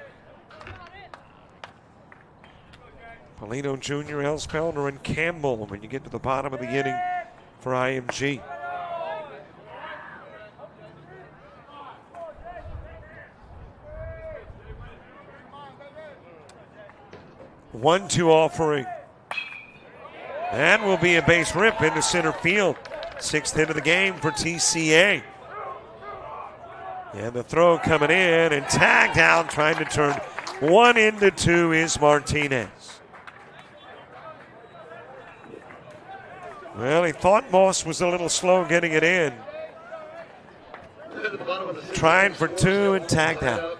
Polino Jr., Elspelner, and Campbell when you get to the bottom of the inning for IMG. One-two offering. That will be a base rip into center field. 6th hit of the game for TCA. And the throw coming in and tagged out, trying to turn 1 into 2 is Martinez. Well, he thought Moss was a little slow getting it in. Trying for 2 and tagged out.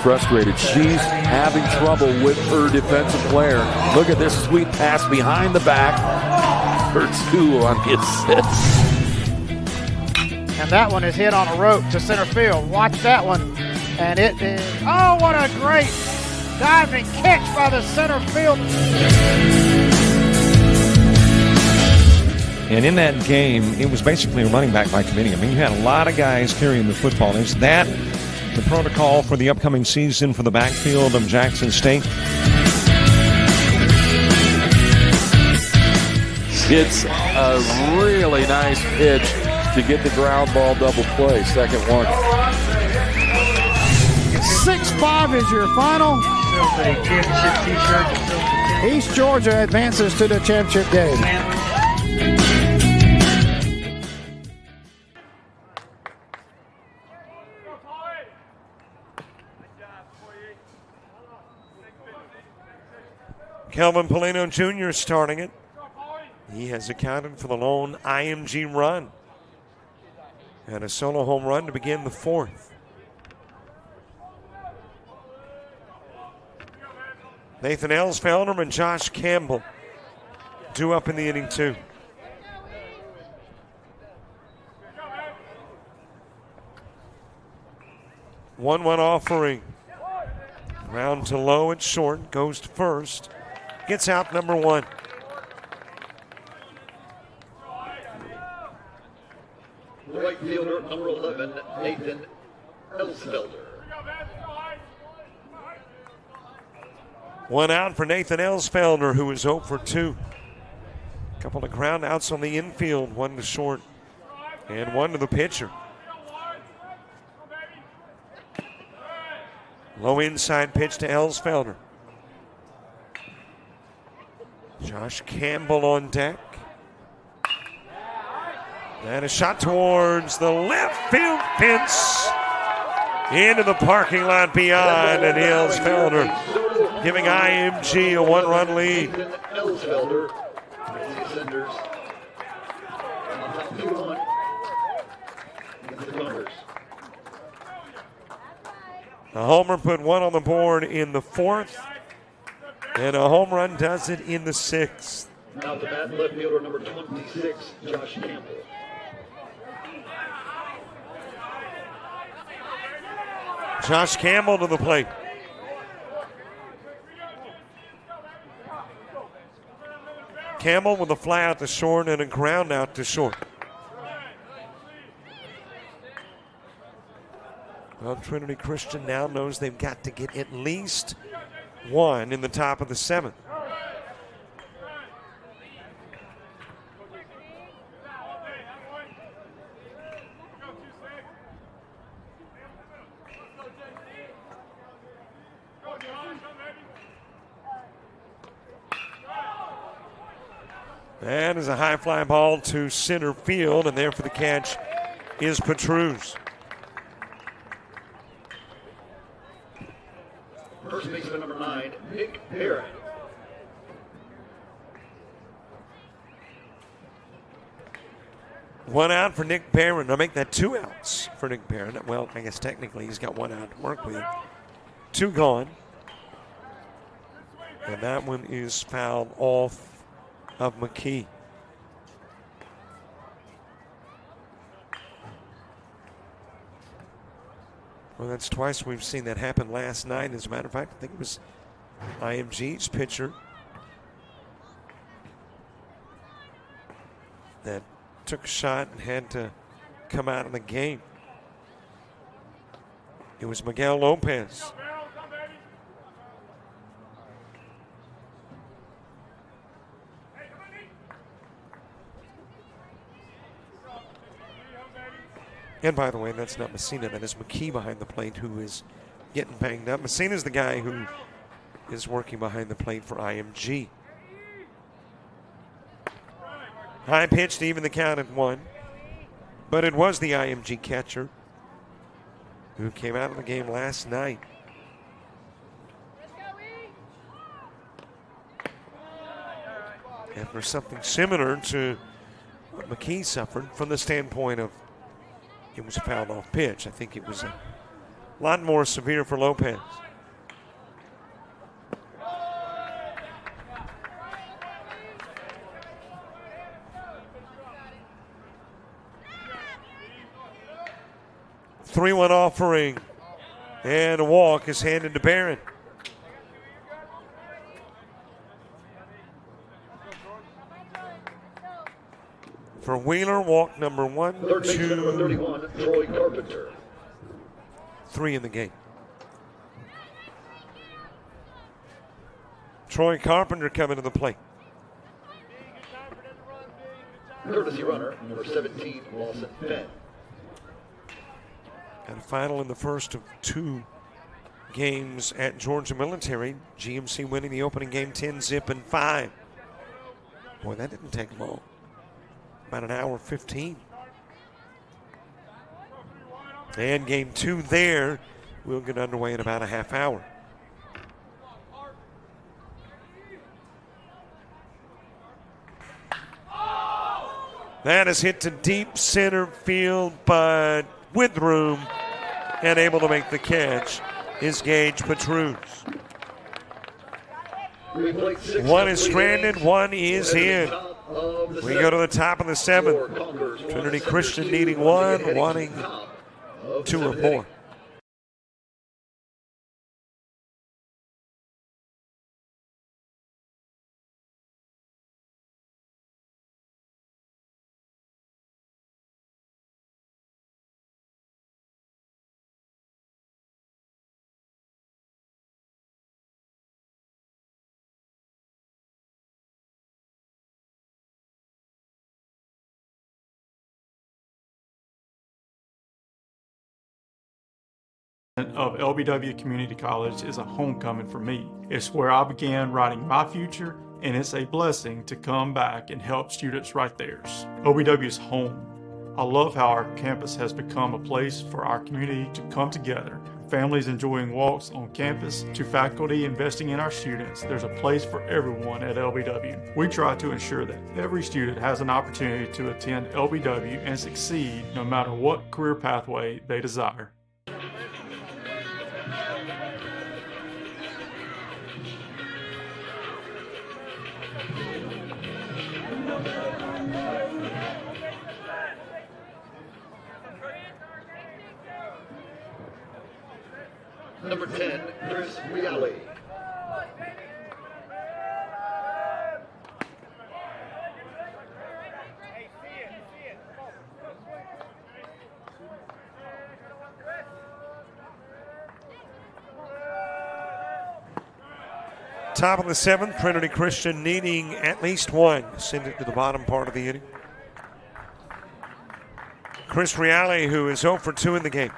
frustrated. She's having trouble with her defensive player. Look at this sweet pass behind the back for 2 on the assist. And that one is hit on a rope to center field. Watch that one. And it is, oh, what a great diving catch by the center field. And in that game, it was basically a running back by committee. I mean, you had a lot of guys carrying the football. Is that the protocol for the upcoming season for the backfield of Jackson State? It's a really nice pitch to get the ground ball double play. Second one. 6-5 is your final. East Georgia advances to the championship game. Kelvin Polino Jr. starting it. He has accounted for the lone IMG run. And a solo home run to begin the 4th. Nathan Elsfelder and Josh Campbell due up in the inning 2. One offering. Ground to low at short, goes to first. Gets out number 1. Right fielder, number 11, Nathan Elsfelder. 1 out for Nathan Elsfelder, who is 0 for 2. A couple of ground outs on the infield, 1 to short and 1 to the pitcher. Low inside pitch to Elsfelder. Josh Campbell on deck. And a shot towards the left field fence. Into the parking lot beyond, and Elsfelder giving IMG a 1-run lead. Elsfelder, the Ascenders, on top 2-1 against the Gunners. A homer put 1 on the board in the 4th, and a home run does it in the 6th. Now to bat, left fielder number 26, Josh Campbell. Josh Campbell to the plate. Campbell with a fly out to short and a ground out to short. Well, Trinity Christian now knows they've got to get at least 1 in the top of the 7th. That is a high fly ball to center field, and there for the catch is Petrus. First baseman number 9, Nick Barron. One out for Nick Barron. I'll make that 2 outs for Nick Barron. Well, I guess technically he's got 1 out to work with. 2 gone. And that one is fouled off of McKee. Well, that's twice we've seen that happen last night. As a matter of fact, I think it was IMG's pitcher that took a shot and had to come out of the game. It was Miguel Lopez. And by the way, that's not Messina. That is McKee behind the plate who is getting banged up. Messina's the guy who is working behind the plate for IMG. High pitch to even the count at 1. But it was the IMG catcher who came out of the game last night. After something similar to what McKee suffered from the standpoint of it was a fouled off pitch. I think it was A lot more severe for Lopez. Three-one offering, and a walk is handed to Barron. For Wheeler, walk number 1, Third baseman 2, number 31, Troy Carpenter. 3 in the game. Troy Carpenter coming to the plate. Courtesy runner, number 17, Lawson Fenn. And a final in the first of 2 games at Georgia Military. GMC winning the opening game 10-zip in 5. Boy, that didn't take long. About an hour 15. And game 2 there will get underway in about a half hour. That is hit to deep center field, but with room and able to make the catch is Gage Petrus. One is stranded, one is in. We go to the top of the 7th. Trinity Christian needing 1, wanting 2 or more. Of LBW Community College is a homecoming for me. It's where I began writing my future, and it's a blessing to come back and help students write theirs. LBW is home. I love how our campus has become a place for our community to come together. Families enjoying walks on campus to faculty investing in our students. There's a place for everyone at LBW. We try to ensure that every student has an opportunity to attend LBW and succeed no matter what career pathway they desire. Number 10, Chris Reale. Top of the 7th, Trinity Christian needing at least 1. Send it to the bottom part of the inning. Chris Reale, who is 0 for 2 in the game.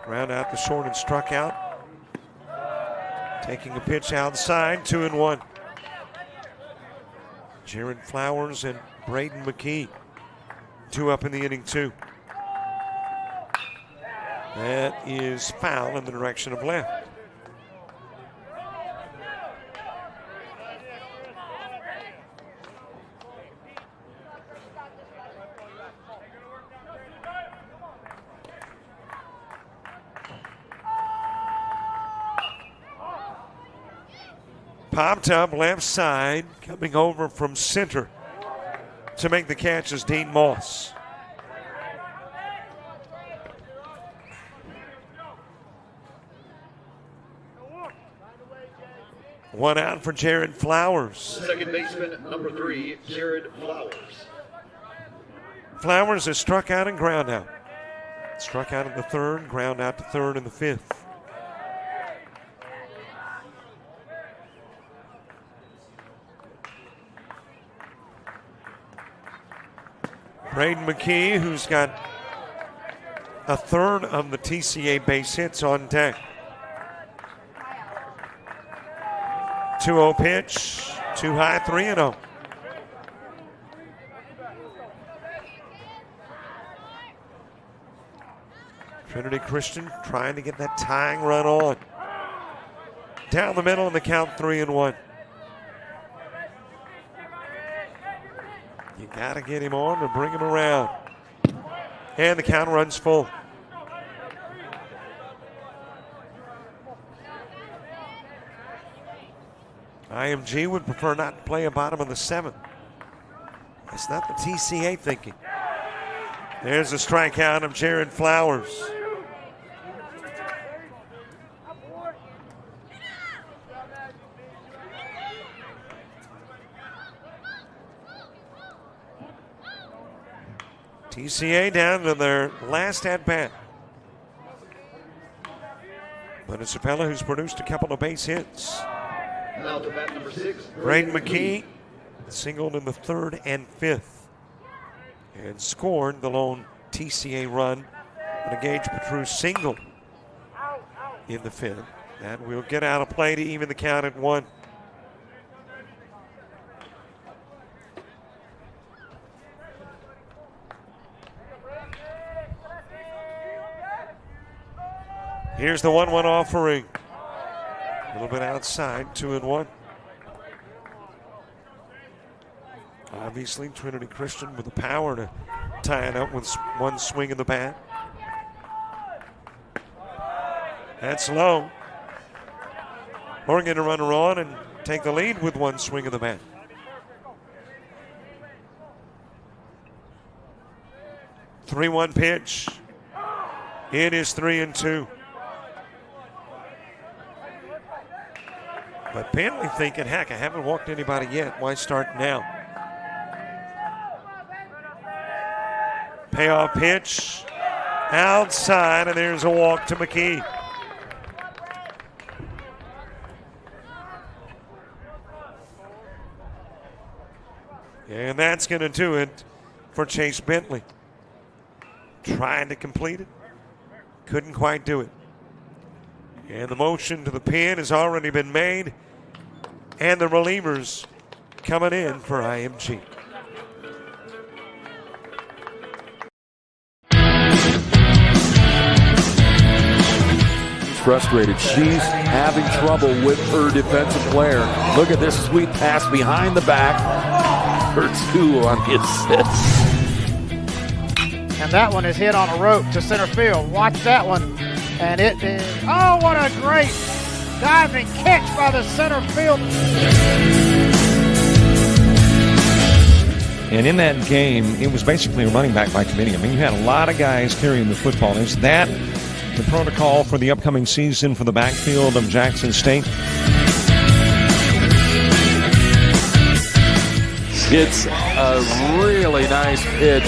Ground out the short and struck out. Taking a pitch outside, 2-1. Jared Flowers and Braden McKee. 2 up in the inning, 2. That is foul in the direction of left. Popped up left side, coming over from center to make the catch is Dean Moss. One out for Jared Flowers. Second baseman, number 3, Jared Flowers. Flowers is struck out and ground out. Struck out in the 3rd, ground out to 3rd in the 5th. Braden McKee, who's got a 3rd of the TCA base hits on deck. 2-0 pitch, too high, 3-0. Trinity Christian trying to get that tying run on. Down the middle in the count, 3-1. You got to get him on to bring him around. And the count runs full. IMG would prefer not to play a bottom of the 7th. That's not the TCA thinking. There's a strikeout of Jared Flowers. TCA down to their last at-bat. But it's Isabella who's produced a couple of base hits. Now to bat number 6, Braden McKee singled in the 3rd and 5th and scored the lone TCA run on a Gage Petrus single in the 5th. That will get out of play to even the count at 1. Here's the 1-1 offering. A little bit outside, 2-1. Obviously, Trinity Christian with the power to tie it up with one swing of the bat. That's low. Oregon to run on and take the lead with one swing of the bat. Three-one pitch. It is 3-2. But Bentley thinking, heck, I haven't walked anybody yet. Why start now? Payoff pitch outside, and there's a walk to McKee. And that's going to do it for Chase Bentley. Trying to complete it, couldn't quite do it. And the motion to the pin has already been made, and the relievers coming in for IMG. Frustrated. She's having trouble with her defensive player. Look at this sweet pass behind the back for 2 on the assist. And that one is hit on a rope to center field. Watch that one. And it is, oh, what a great diving catch by the center field. And in that game, it was basically a running back by committee. I mean, you had a lot of guys carrying the football. Is that the protocol for the upcoming season for the backfield of Jackson State? It's a really nice pitch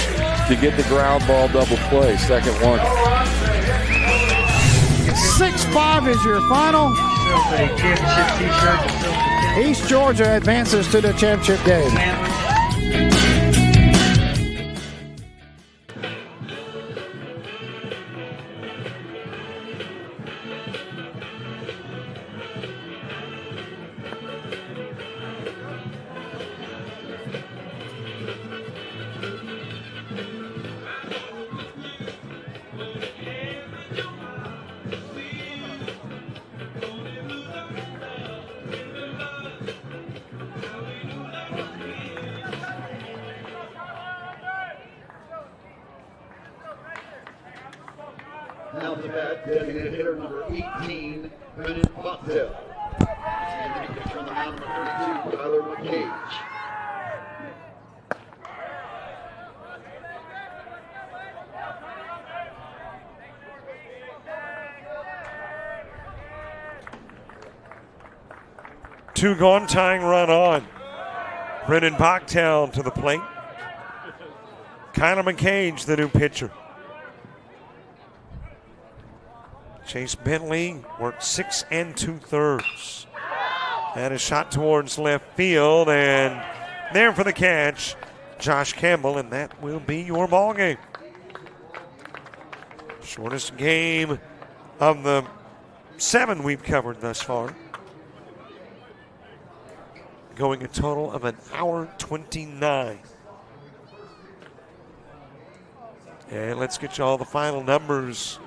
to get the ground ball double play. Second one. 6-5 is your final. East Georgia advances to the championship game. Now to bat, designated hitter number 18, Bennett Mocktail. And then he can turn the mound number 32, Tyler McCage. Two gone, tying run on. Brennan Bachtel to the plate. Kyler McCage, the new pitcher. Chase Bentley worked 6 2/3. That is shot towards left field, and there for the catch, Josh Campbell, and that will be your ball game. Shortest game of the 7 we've covered thus far. Going a total of 1:29. And let's get you all the final numbers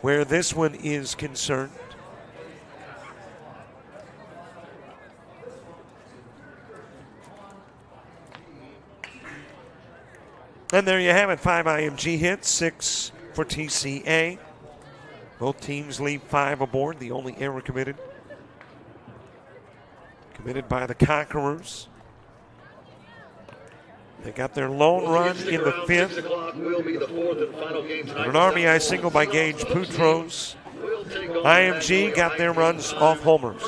where this one is concerned. And there you have it, 5 IMG hits, 6 for TCA. Both teams leave 5 aboard, the only error committed committed by the Conquerors. They got their lone run in the 5th. An RBI single by Gage Boutros. IMG got their runs off homers.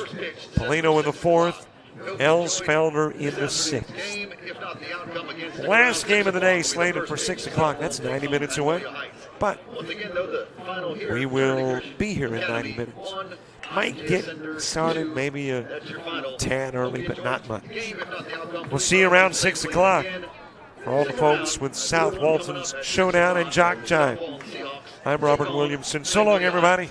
Polino in the 4th. Elsfelder in the 6th. Last game of the day slated for 6 o'clock. That's 90 minutes away. But we will be here in 90 minutes. Might get started maybe a tad early, but not much. We'll see you around 6 o'clock. For all the folks with South Walton's Showdown and JockJive, I'm Robert Williamson. So long, everybody.